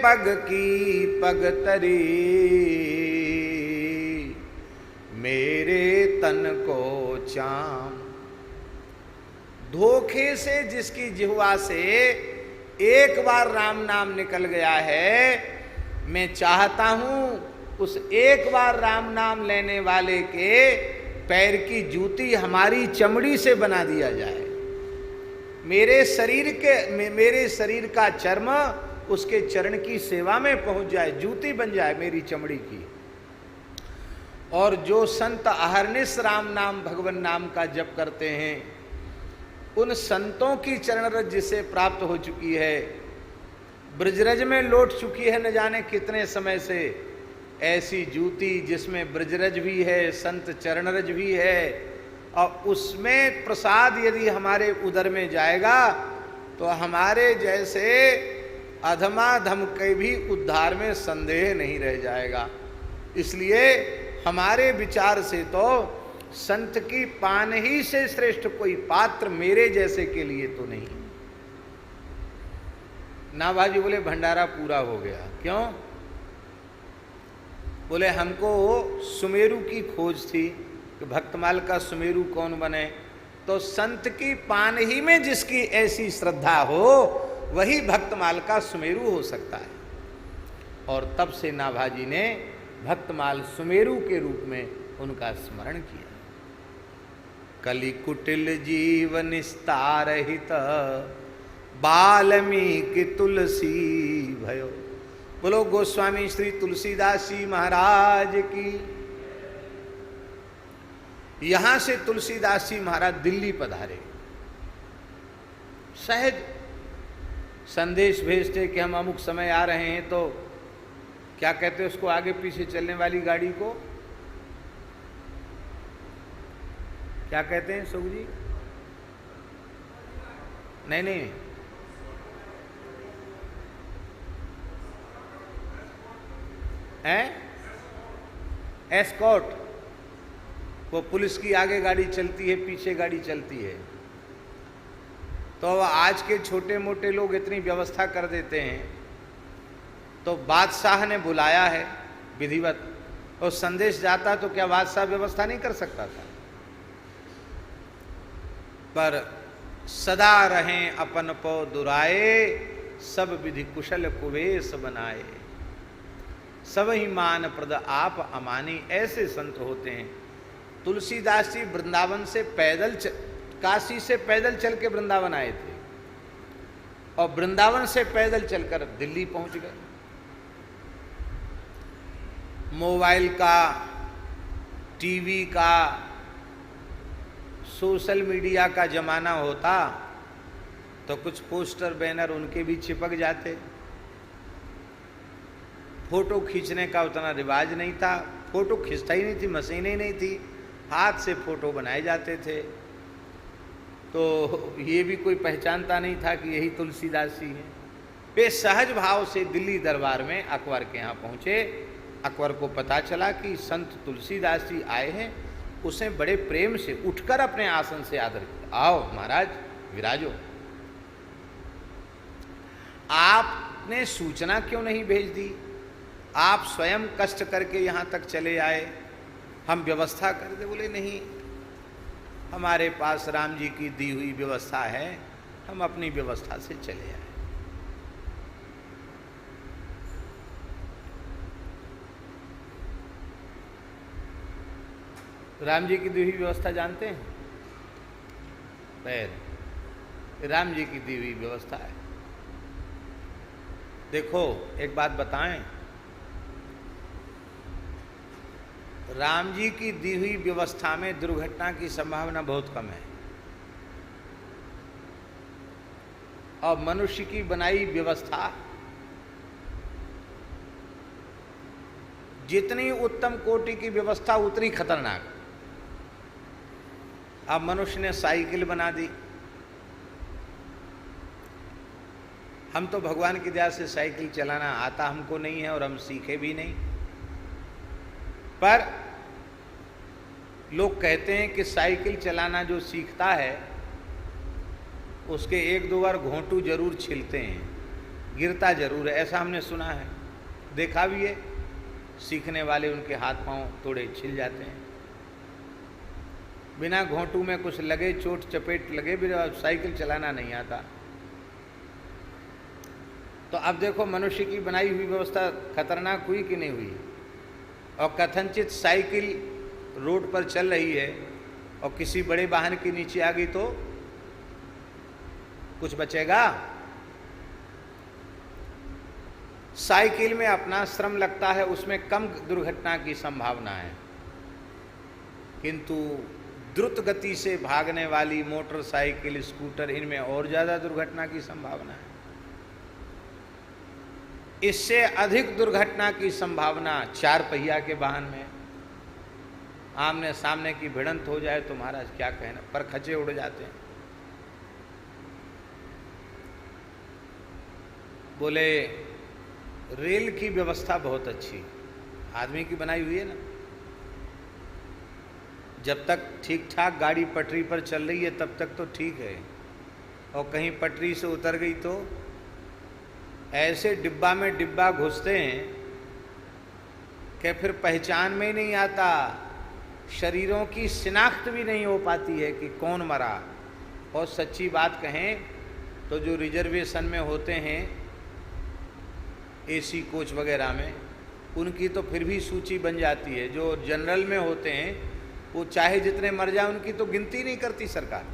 पग की पग तरी मेरे तन को चाम। धोखे से जिसकी जिह्वा से एक बार राम नाम निकल गया है, मैं चाहता हूं उस एक बार राम नाम लेने वाले के पैर की जूती हमारी चमड़ी से बना दिया जाए, मेरे शरीर का चर्म उसके चरण की सेवा में पहुंच जाए, जूती बन जाए मेरी चमड़ी की। और जो संत अहरनिश राम नाम भगवान नाम का जप करते हैं, उन संतों की चरण रज जिसे प्राप्त हो चुकी है, ब्रजरज में लौट चुकी है न जाने कितने समय से, ऐसी जूती जिसमें ब्रजरज भी है, संत चरणरज भी है, और उसमें प्रसाद यदि हमारे उदर में जाएगा तो हमारे जैसे अधमाधम के भी उद्धार में संदेह नहीं रह जाएगा। इसलिए हमारे विचार से तो संत की पान ही से श्रेष्ठ कोई पात्र मेरे जैसे के लिए तो नहीं। नाभाजी बोले भंडारा पूरा हो गया। क्यों? बोले हमको सुमेरु की खोज थी कि भक्तमाल का सुमेरु कौन बने, तो संत की पान ही में जिसकी ऐसी श्रद्धा हो वही भक्तमाल का सुमेरु हो सकता है। और तब से नाभाजी ने भक्तमाल सुमेरु के रूप में उनका स्मरण किया। कलि कुटिल जीव निस्तार हित वाल्मीकि तुलसी भयो। बोलो गोस्वामी श्री तुलसीदास जी महाराज की। यहां से तुलसीदास जी महाराज दिल्ली पधारे। सहज संदेश भेजते कि हम अमुक समय आ रहे हैं, तो क्या कहते हैं उसको, आगे पीछे चलने वाली गाड़ी को क्या कहते हैं सुख जी? नहीं, एस्कॉर्ट। वो पुलिस की आगे गाड़ी चलती है, पीछे गाड़ी चलती है। तो आज के छोटे मोटे लोग इतनी व्यवस्था कर देते हैं। तो बादशाह ने बुलाया है विधिवत, और संदेश जाता तो क्या बादशाह व्यवस्था नहीं कर सकता था? पर सदा रहें अपन पो दुराए, सब विधि कुशल कुवेश बनाए। सब ही मान प्रद आप अमानी। ऐसे संत होते हैं। तुलसीदास जी वृंदावन से पैदल काशी से पैदल चल के वृंदावन आए थे, और वृंदावन से पैदल चलकर दिल्ली पहुंच गए। मोबाइल का, टीवी का, सोशल मीडिया का जमाना होता तो कुछ पोस्टर बैनर उनके भी चिपक जाते। फोटो खींचने का उतना रिवाज नहीं था, फोटो खींचता ही नहीं थी, मशीनें ही नहीं थी, हाथ से फोटो बनाए जाते थे। तो ये भी कोई पहचानता नहीं था कि यही तुलसीदास जी हैं। वे सहज भाव से दिल्ली दरबार में अकबर के यहाँ पहुँचे। अकबर को पता चला कि संत तुलसीदास जी आए हैं। उसने बड़े प्रेम से उठकर अपने आसन से आदर किया। आओ महाराज, विराजो। आपने सूचना क्यों नहीं भेज दी? आप स्वयं कष्ट करके यहाँ तक चले आए, हम व्यवस्था कर दे। बोले नहीं, हमारे पास राम जी की दी हुई व्यवस्था है, हम अपनी व्यवस्था से चले आए। राम जी की दी हुई व्यवस्था जानते हैं? पैर राम जी की दी हुई व्यवस्था है। देखो एक बात बताएं, राम जी की दी हुई व्यवस्था में दुर्घटना की संभावना बहुत कम है, और मनुष्य की बनाई व्यवस्था जितनी उत्तम कोटि की व्यवस्था उतनी खतरनाक। अब मनुष्य ने साइकिल बना दी। हम तो भगवान की दया से साइकिल चलाना आता हमको नहीं है, और हम सीखे भी नहीं। पर लोग कहते हैं कि साइकिल चलाना जो सीखता है उसके एक दो बार घोंटू जरूर छिलते हैं, गिरता जरूर है। ऐसा हमने सुना है, देखा भी है। सीखने वाले उनके हाथ पांव थोड़े छिल जाते हैं, बिना घोंटू में कुछ लगे, चोट चपेट लगे भी साइकिल चलाना नहीं आता। तो अब देखो मनुष्य की बनाई हुई व्यवस्था खतरनाक हुई कि नहीं हुई? और कथनचित साइकिल रोड पर चल रही है और किसी बड़े वाहन के नीचे आ गई तो कुछ बचेगा? साइकिल में अपना श्रम लगता है, उसमें कम दुर्घटना की संभावना है, किंतु द्रुत गति से भागने वाली मोटरसाइकिल, स्कूटर, इनमें और ज्यादा दुर्घटना की संभावना है। इससे अधिक दुर्घटना की संभावना चार पहिया के वाहन में। आमने सामने की भिड़ंत हो जाए तो महाराज क्या कहना, पर खचे उड़ जाते हैं। बोले रेल की व्यवस्था बहुत अच्छी, आदमी की बनाई हुई है ना। जब तक ठीक ठाक गाड़ी पटरी पर चल रही है तब तक तो ठीक है, और कहीं पटरी से उतर गई तो ऐसे डिब्बा में डिब्बा घुसते हैं कि फिर पहचान में ही नहीं आता, शरीरों की शिनाख्त भी नहीं हो पाती है कि कौन मरा। और सच्ची बात कहें तो जो रिजर्वेशन में होते हैं एसी कोच वगैरह में, उनकी तो फिर भी सूची बन जाती है। जो जनरल में होते हैं वो चाहे जितने मर जाए उनकी तो गिनती नहीं करती सरकार।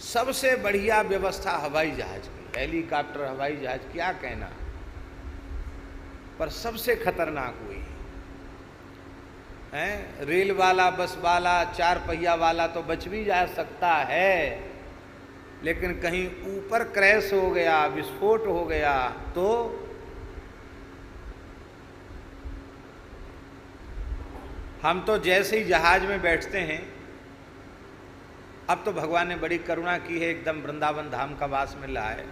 सबसे बढ़िया व्यवस्था हवाई जहाज की, हेलीकॉप्टर, हवाई जहाज, क्या कहना, पर सबसे खतरनाक हुई है रेल वाला, बस वाला, चार पहिया वाला तो बच भी जा सकता है, लेकिन कहीं ऊपर क्रैश हो गया, विस्फोट हो गया तो हम तो जैसे ही जहाज में बैठते हैं, अब तो भगवान ने बड़ी करुणा की है, एकदम वृंदावन धाम का वास मिल रहा है,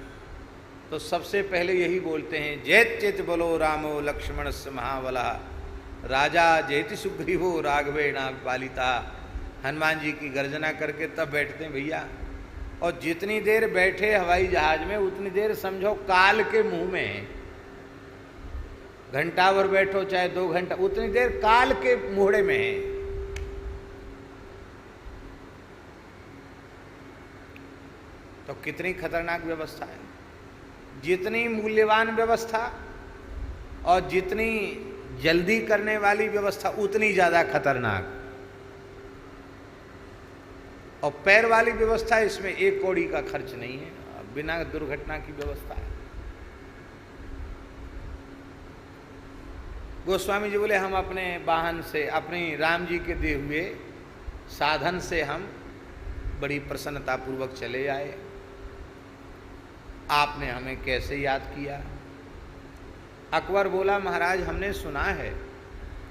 तो सबसे पहले यही बोलते हैं, जैत चित बोलो रामो लक्ष्मण से महाबला, राजा जयति सुग्रीवो राघवे नागपालिता। हनुमान जी की गर्जना करके तब बैठते हैं भैया। और जितनी देर बैठे हवाई जहाज में उतनी देर समझो काल के मुंह में है। घंटा भर बैठो चाहे 2 घंटा, उतनी देर काल के मुहड़े में है। तो कितनी खतरनाक व्यवस्था है। जितनी मूल्यवान व्यवस्था और जितनी जल्दी करने वाली व्यवस्था उतनी ज्यादा खतरनाक। और पैर वाली व्यवस्था, इसमें 1 कौड़ी का खर्च नहीं है, बिना दुर्घटना की व्यवस्था है। गोस्वामी जी बोले हम अपने वाहन से, अपनी राम जी के दिए हुए साधन से हम बड़ी प्रसन्नता पूर्वक चले आए। आपने हमें कैसे याद किया? अकबर बोला महाराज हमने सुना है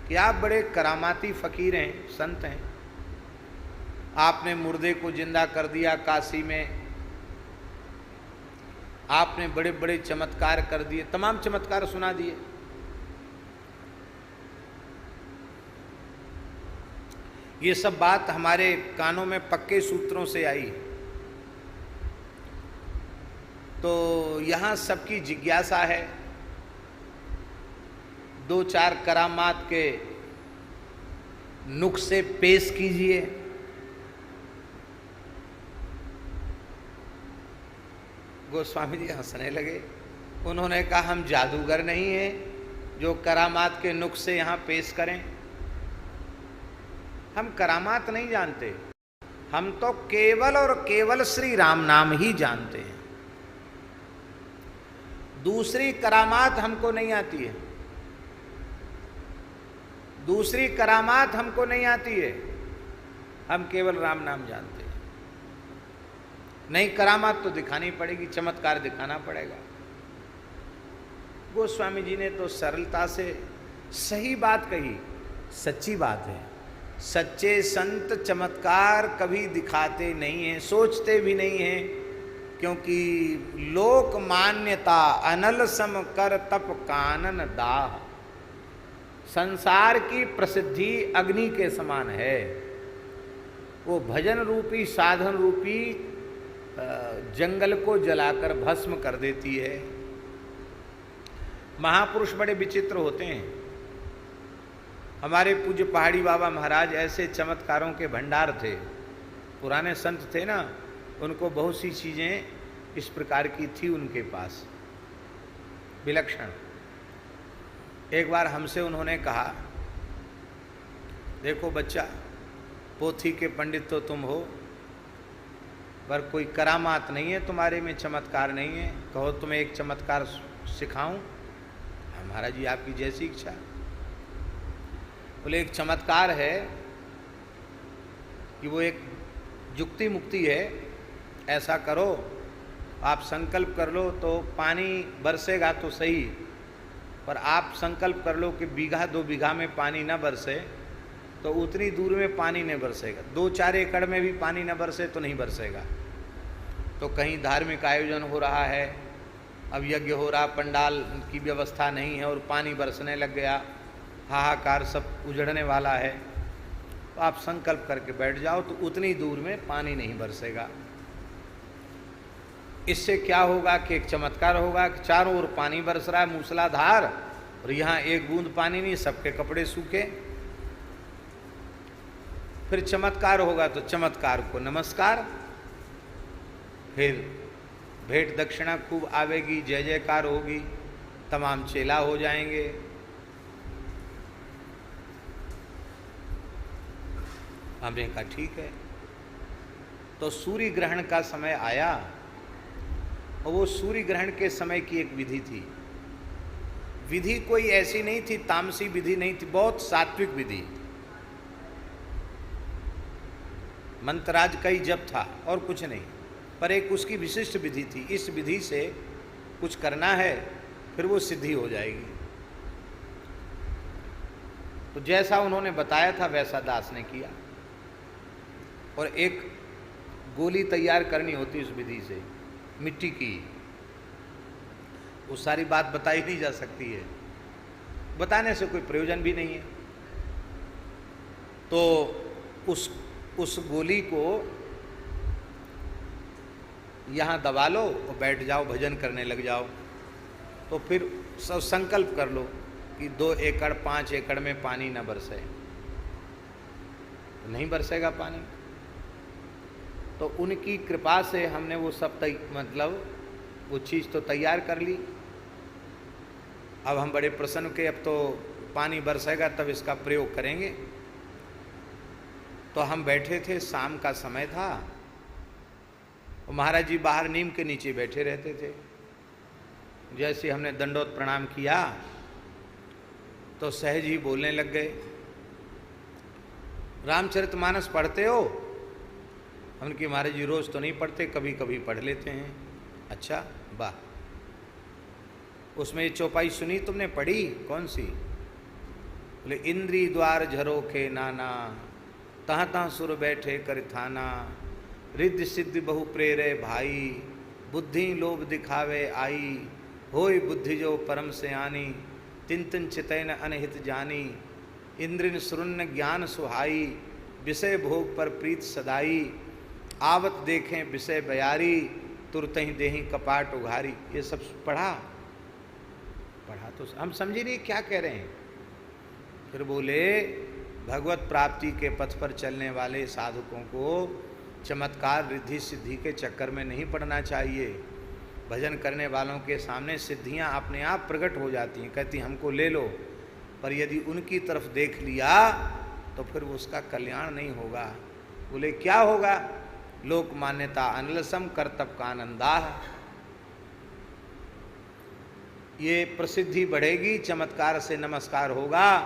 कि आप बड़े करामाती फकीर हैं, संत हैं। आपने मुर्दे को जिंदा कर दिया काशी में, आपने बड़े बड़े चमत्कार कर दिए, तमाम चमत्कार सुना दिए। ये सब बात हमारे कानों में पक्के सूत्रों से आई। तो यहाँ सबकी जिज्ञासा है, 2-4 करामात के नुक्से पेश कीजिए। गोस्वामी जी हंसने लगे। उन्होंने कहा हम जादूगर नहीं हैं जो करामात के नुक्से यहाँ पेश करें। हम करामात नहीं जानते, हम तो केवल और केवल श्री राम नाम ही जानते हैं। दूसरी करामात हमको नहीं आती है, दूसरी करामात हमको नहीं आती है, हम केवल राम नाम जानते हैं। नहीं, करामात तो दिखानी पड़ेगी, चमत्कार दिखाना पड़ेगा। गोस्वामी जी ने तो सरलता से सही बात कही, सच्ची बात है। सच्चे संत चमत्कार कभी दिखाते नहीं हैं, सोचते भी नहीं हैं, क्योंकि लोक मान्यता अनल सम कर तप कानन दाह। संसार की प्रसिद्धि अग्नि के समान है, वो भजन रूपी साधन रूपी जंगल को जलाकर भस्म कर देती है। महापुरुष बड़े विचित्र होते हैं। हमारे पूज्य पहाड़ी बाबा महाराज ऐसे चमत्कारों के भंडार थे, पुराने संत थे ना, उनको बहुत सी चीज़ें इस प्रकार की थी उनके पास, विलक्षण। एक बार हमसे उन्होंने कहा, देखो बच्चा, पोथी के पंडित तो तुम हो, पर कोई करामात नहीं है तुम्हारे में, चमत्कार नहीं है। कहो तुम्हें एक चमत्कार सिखाऊं? महाराज जी आपकी जैसी इच्छा। बोले एक चमत्कार है कि वो एक जुक्ति मुक्ति है, ऐसा करो, आप संकल्प कर लो तो पानी बरसेगा तो सही, पर आप संकल्प कर लो कि 1-2 बीघा में पानी न बरसे तो उतनी दूर में पानी नहीं बरसेगा, 2-4 एकड़ में भी पानी न बरसे तो नहीं बरसेगा। तो कहीं धार्मिक आयोजन हो रहा है, अब यज्ञ हो रहा, पंडाल की व्यवस्था नहीं है और पानी बरसने लग गया, हाहाकार, सब उजड़ने वाला है, तो आप संकल्प करके बैठ जाओ तो उतनी दूर में पानी नहीं बरसेगा। इससे क्या होगा कि एक चमत्कार होगा कि चारों ओर पानी बरस रहा है मूसलाधार, और यहाँ एक बूंद पानी नहीं, सबके कपड़े सूखे। फिर चमत्कार होगा तो चमत्कार को नमस्कार, फिर भेंट दक्षिणा खूब आवेगी, जय जयकार होगी, तमाम चेला हो जाएंगे। हमने कहा ठीक है। तो सूर्य ग्रहण का समय आया, और वो सूर्य ग्रहण के समय की एक विधि थी। विधि कोई ऐसी नहीं थी, तामसी विधि नहीं थी, बहुत सात्विक विधि, मंत्राज का ही जप था और कुछ नहीं, पर एक उसकी विशिष्ट विधि थी। इस विधि से कुछ करना है फिर वो सिद्धि हो जाएगी। तो जैसा उन्होंने बताया था वैसा दास ने किया, और एक गोली तैयार करनी होती उस विधि से, मिट्टी की। वो सारी बात बताई नहीं जा सकती है, बताने से कोई प्रयोजन भी नहीं है। तो उस गोली को यहाँ दबा लो और बैठ जाओ, भजन करने लग जाओ। तो फिर सब संकल्प कर लो कि 2 एकड़ 5 एकड़ में पानी न बरसे, नहीं बरसेगा पानी। तो उनकी कृपा से हमने वो सब मतलब वो चीज़ तो तैयार कर ली। अब हम बड़े प्रसन्न के, अब तो पानी बरसेगा तब इसका प्रयोग करेंगे। तो हम बैठे थे, शाम का समय था, और महाराज जी बाहर नीम के नीचे बैठे रहते थे। जैसे हमने दंडोत प्रणाम किया तो सहज ही बोलने लग गए, रामचरितमानस पढ़ते हो? हमने कि महाराज जी रोज तो नहीं पढ़ते, कभी कभी पढ़ लेते हैं। अच्छा, वाह, उसमें ये चौपाई सुनी तुमने, पढ़ी? कौन सी? बोले, इंद्री द्वार झरोखे नाना, तहाँ तहाँ सुर बैठे कर थाना, रिद्धि सिद्धि बहु प्रेरे भाई, बुद्धि लोभ दिखावे आई, होय बुद्धि जो परम सयानी, तिन तिन चितैन अनहित जानी, इंद्रिन सुरुन्न ज्ञान सुहाई, विषय भोग पर प्रीत सदाई, आवत देखें विषय बयारी, तुरतहि देहि कपाट उघारी। ये सब पढ़ा तो हम समझे नहीं क्या कह रहे हैं। फिर बोले, भगवत प्राप्ति के पथ पर चलने वाले साधकों को चमत्कार रिद्धि सिद्धि के चक्कर में नहीं पड़ना चाहिए। भजन करने वालों के सामने सिद्धियां अपने आप प्रकट हो जाती हैं, कहती हमको ले लो, पर यदि उनकी तरफ देख लिया तो फिर उसका कल्याण नहीं होगा। बोले क्या होगा? लोक मान्यता अनलसम कर्तव्य का आनंदा, ये प्रसिद्धि बढ़ेगी, चमत्कार से नमस्कार होगा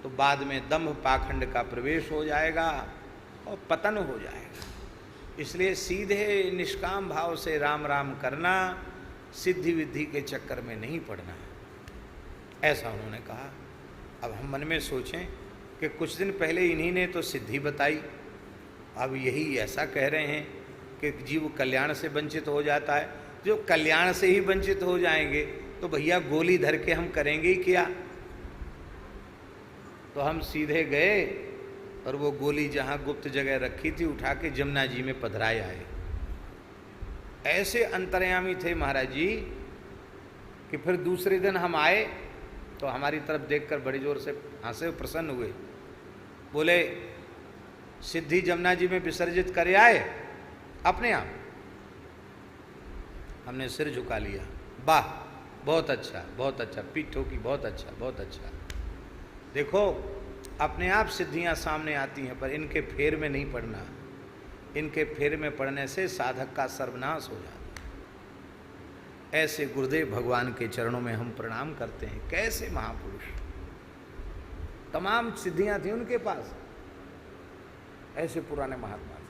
तो बाद में दंभ पाखंड का प्रवेश हो जाएगा और पतन हो जाएगा। इसलिए सीधे निष्काम भाव से राम राम करना, सिद्धि विद्धि के चक्कर में नहीं पड़ना, ऐसा उन्होंने कहा। अब हम मन में सोचें कि कुछ दिन पहले इन्हीं ने तो सिद्धि बताई, अब यही ऐसा कह रहे हैं कि जीव कल्याण से वंचित हो जाता है। जो कल्याण से ही वंचित हो जाएंगे तो भैया गोली धर के हम करेंगे ही क्या? तो हम सीधे गए और वो गोली जहाँ गुप्त जगह रखी थी उठा के जमुना जी में पधराए आए। ऐसे अंतर्यामी थे महाराज जी कि फिर दूसरे दिन हम आए तो हमारी तरफ देखकर बड़ी जोर से हंसे, प्रसन्न हुए। बोले, सिद्धि जमुना जी में विसर्जित करे आए अपने आप? हमने सिर झुका लिया, वाह बहुत अच्छा, बहुत अच्छा, पीठ ठोकी, बहुत अच्छा, बहुत अच्छा। देखो अपने आप सिद्धियां सामने आती हैं, पर इनके फेर में नहीं पड़ना। इनके फेर में पड़ने से साधक का सर्वनाश हो जाता है। ऐसे गुरुदेव भगवान के चरणों में हम प्रणाम करते हैं। कैसे महापुरुष, तमाम सिद्धियां थी उनके पास, ऐसे पुराने महात्मा थे।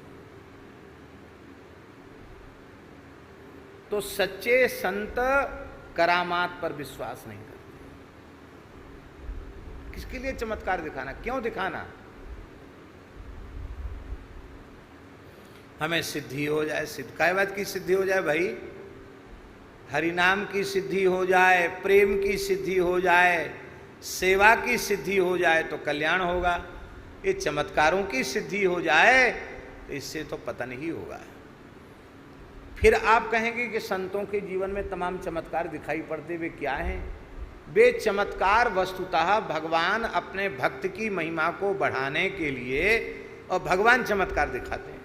तो सच्चे संत करामात पर विश्वास नहीं करते। किसके लिए चमत्कार दिखाना, क्यों दिखाना? हमें सिद्धि हो जाए, सिद्ध काय बात की सिद्धि हो जाए भाई? हरिनाम की सिद्धि हो जाए, प्रेम की सिद्धि हो जाए, सेवा की सिद्धि हो जाए तो कल्याण होगा। ये चमत्कारों की सिद्धि हो जाए तो इससे तो पतन ही होगा। फिर आप कहेंगे कि संतों के जीवन में तमाम चमत्कार दिखाई पड़ते वे क्या हैं? वे चमत्कार वस्तुतः भगवान अपने भक्त की महिमा को बढ़ाने के लिए, और भगवान चमत्कार दिखाते हैं।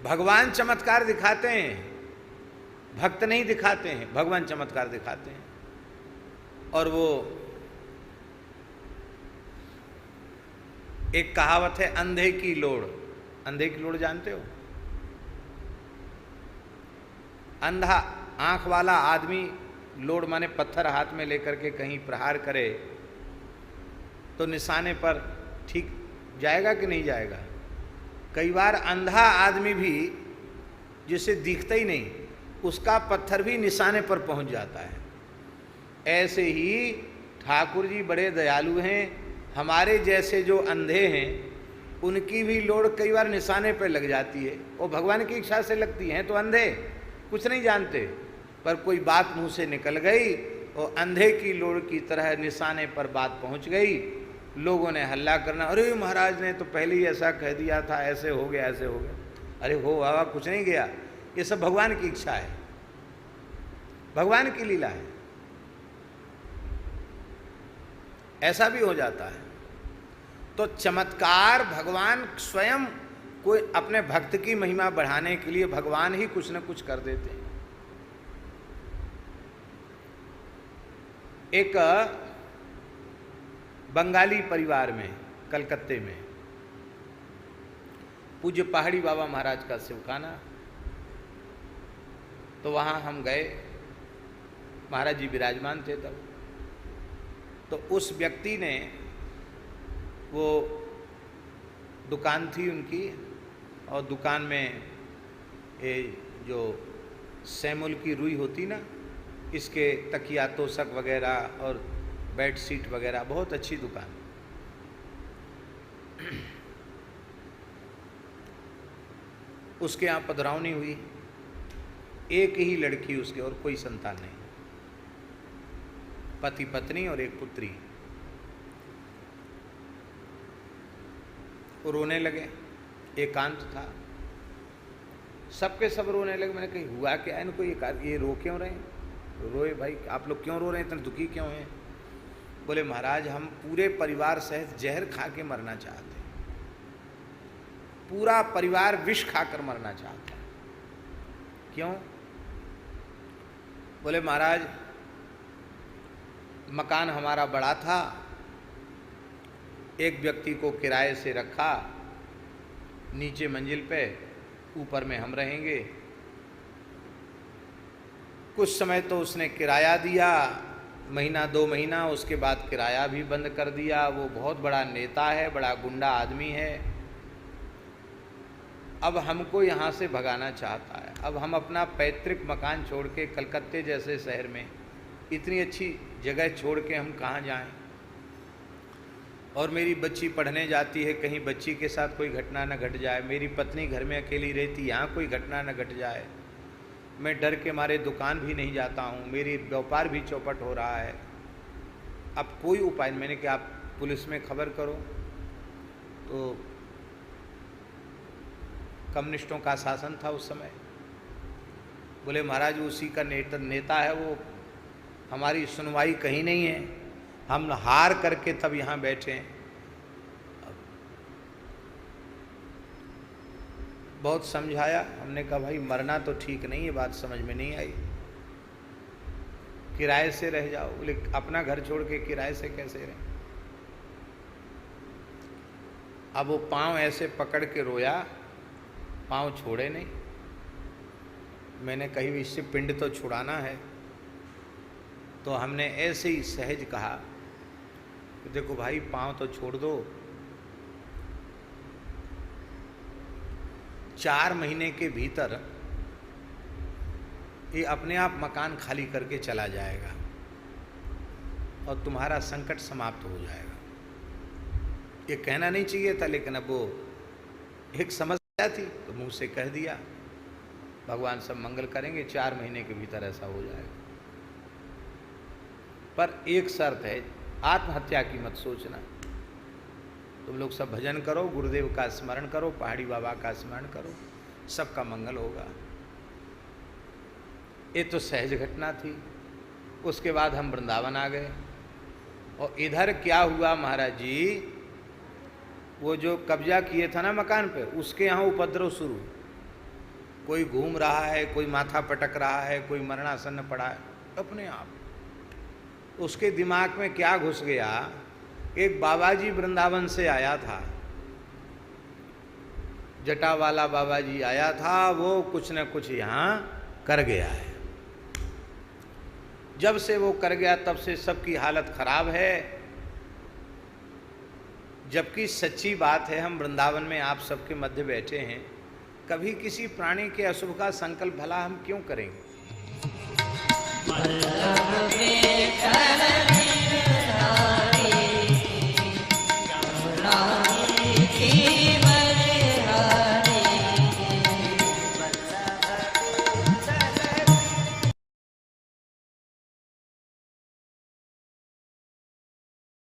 भगवान चमत्कार दिखाते हैं, भक्त नहीं दिखाते हैं, भगवान चमत्कार दिखाते हैं। और वो एक कहावत है, अंधे की लोड़। अंधे की लोड़ जानते हो? अंधा आंख वाला आदमी लोड़ माने पत्थर हाथ में लेकर के कहीं प्रहार करे तो निशाने पर ठीक जाएगा कि नहीं जाएगा? कई बार अंधा आदमी भी जिसे दिखता ही नहीं, उसका पत्थर भी निशाने पर पहुंच जाता है। ऐसे ही ठाकुर जी बड़े दयालु हैं। हमारे जैसे जो अंधे हैं उनकी भी लोड़ कई बार निशाने पर लग जाती है, और भगवान की इच्छा से लगती है। तो अंधे कुछ नहीं जानते, पर कोई बात मुंह से निकल गई और अंधे की लोड़ की तरह निशाने पर बात पहुंच गई। लोगों ने हल्ला करना, अरे महाराज ने तो पहले ही ऐसा कह दिया था, ऐसे हो गया, ऐसे हो गया। अरे हो बाबा, कुछ नहीं गया। ये सब भगवान की इच्छा है, भगवान की लीला है। ऐसा भी हो जाता है। तो चमत्कार भगवान स्वयं कोई अपने भक्त की महिमा बढ़ाने के लिए भगवान ही कुछ न कुछ कर देते हैं। एक बंगाली परिवार में कलकत्ते में पूज्य पहाड़ी बाबा महाराज का शिवखाना, तो वहाँ हम गए। महाराज जी विराजमान थे तब। तो उस व्यक्ति ने, वो दुकान थी उनकी, और दुकान में ये जो सैमुल की रुई होती ना, इसके तकिया तोशक वगैरह और बेड शीट वगैरह, बहुत अच्छी दुकान। उसके यहाँ पधरावनी हुई। एक ही लड़की उसके, और कोई संतान नहीं, पति पत्नी और एक पुत्री। वो रोने लगे, एकांत था, सबके सब रोने लगे। मैंने कही हुआ क्या है इनको, ये रो क्यों रहे हैं? रोए भाई, आप लोग क्यों रो रहे हैं, इतने दुखी क्यों हैं? बोले महाराज हम पूरे परिवार सहित जहर खा के मरना चाहते हैं, पूरा परिवार विष खाकर मरना चाहता है। क्यों? बोले महाराज मकान हमारा बड़ा था, एक व्यक्ति को किराए से रखा नीचे मंजिल पे, ऊपर में हम रहेंगे। कुछ समय तो उसने किराया दिया, महीना 2 महीना, उसके बाद किराया भी बंद कर दिया। वो बहुत बड़ा नेता है, बड़ा गुंडा आदमी है। अब हमको यहाँ से भगाना चाहता है। अब हम अपना पैतृक मकान छोड़ के, कलकत्ते जैसे शहर में इतनी अच्छी जगह छोड़ के हम कहाँ जाएं? और मेरी बच्ची पढ़ने जाती है, कहीं बच्ची के साथ कोई घटना न घट जाए। मेरी पत्नी घर में अकेली रहती, यहाँ कोई घटना न घट जाए। मैं डर के मारे दुकान भी नहीं जाता हूँ, मेरी व्यापार भी चौपट हो रहा है। अब कोई उपाय। मैंने कहा आप पुलिस में खबर करो। तो कम्युनिस्टों का शासन था उस समय। बोले महाराज उसी का नेता है वो, हमारी सुनवाई कहीं नहीं है, हम हार करके तब यहाँ बैठे हैं। बहुत समझाया, हमने कहा भाई मरना तो ठीक नहीं है, बात समझ में नहीं आई, किराए से रह जाओ। बोले अपना घर छोड़ के किराए से कैसे रहे? अब वो पाँव ऐसे पकड़ के रोया, पाँव छोड़े नहीं। मैंने कही इससे पिंड तो छुड़ाना है। तो हमने ऐसे ही सहज कहा कि देखो भाई पाँव तो छोड़ दो, 4 महीने के भीतर ये अपने आप मकान खाली करके चला जाएगा और तुम्हारा संकट समाप्त हो जाएगा। ये कहना नहीं चाहिए था, लेकिन अब वो एक समस्या थी तो मुंह से कह दिया। भगवान सब मंगल करेंगे, 4 महीने के भीतर ऐसा हो जाएगा। पर एक शर्त है, आत्महत्या की मत सोचना। तुम लोग सब भजन करो, गुरुदेव का स्मरण करो, पहाड़ी बाबा का स्मरण करो, सबका मंगल होगा। ये तो सहज घटना थी। उसके बाद हम वृंदावन आ गए और इधर क्या हुआ महाराज जी, वो जो कब्जा किए था ना मकान पे, उसके यहाँ उपद्रव शुरू। कोई घूम रहा है, कोई माथा पटक रहा है, कोई मरणासन्न पड़ा है अपने आप। उसके दिमाग में क्या घुस गया, एक बाबा जी वृंदावन से आया था, जटा वाला बाबा जी आया था, वो कुछ न कुछ यहाँ कर गया है। जब से वो कर गया तब से सबकी हालत खराब है। जबकि सच्ची बात है, हम वृंदावन में आप सबके मध्य बैठे हैं, कभी किसी प्राणी के अशुभ का संकल्प भला हम क्यों करेंगे?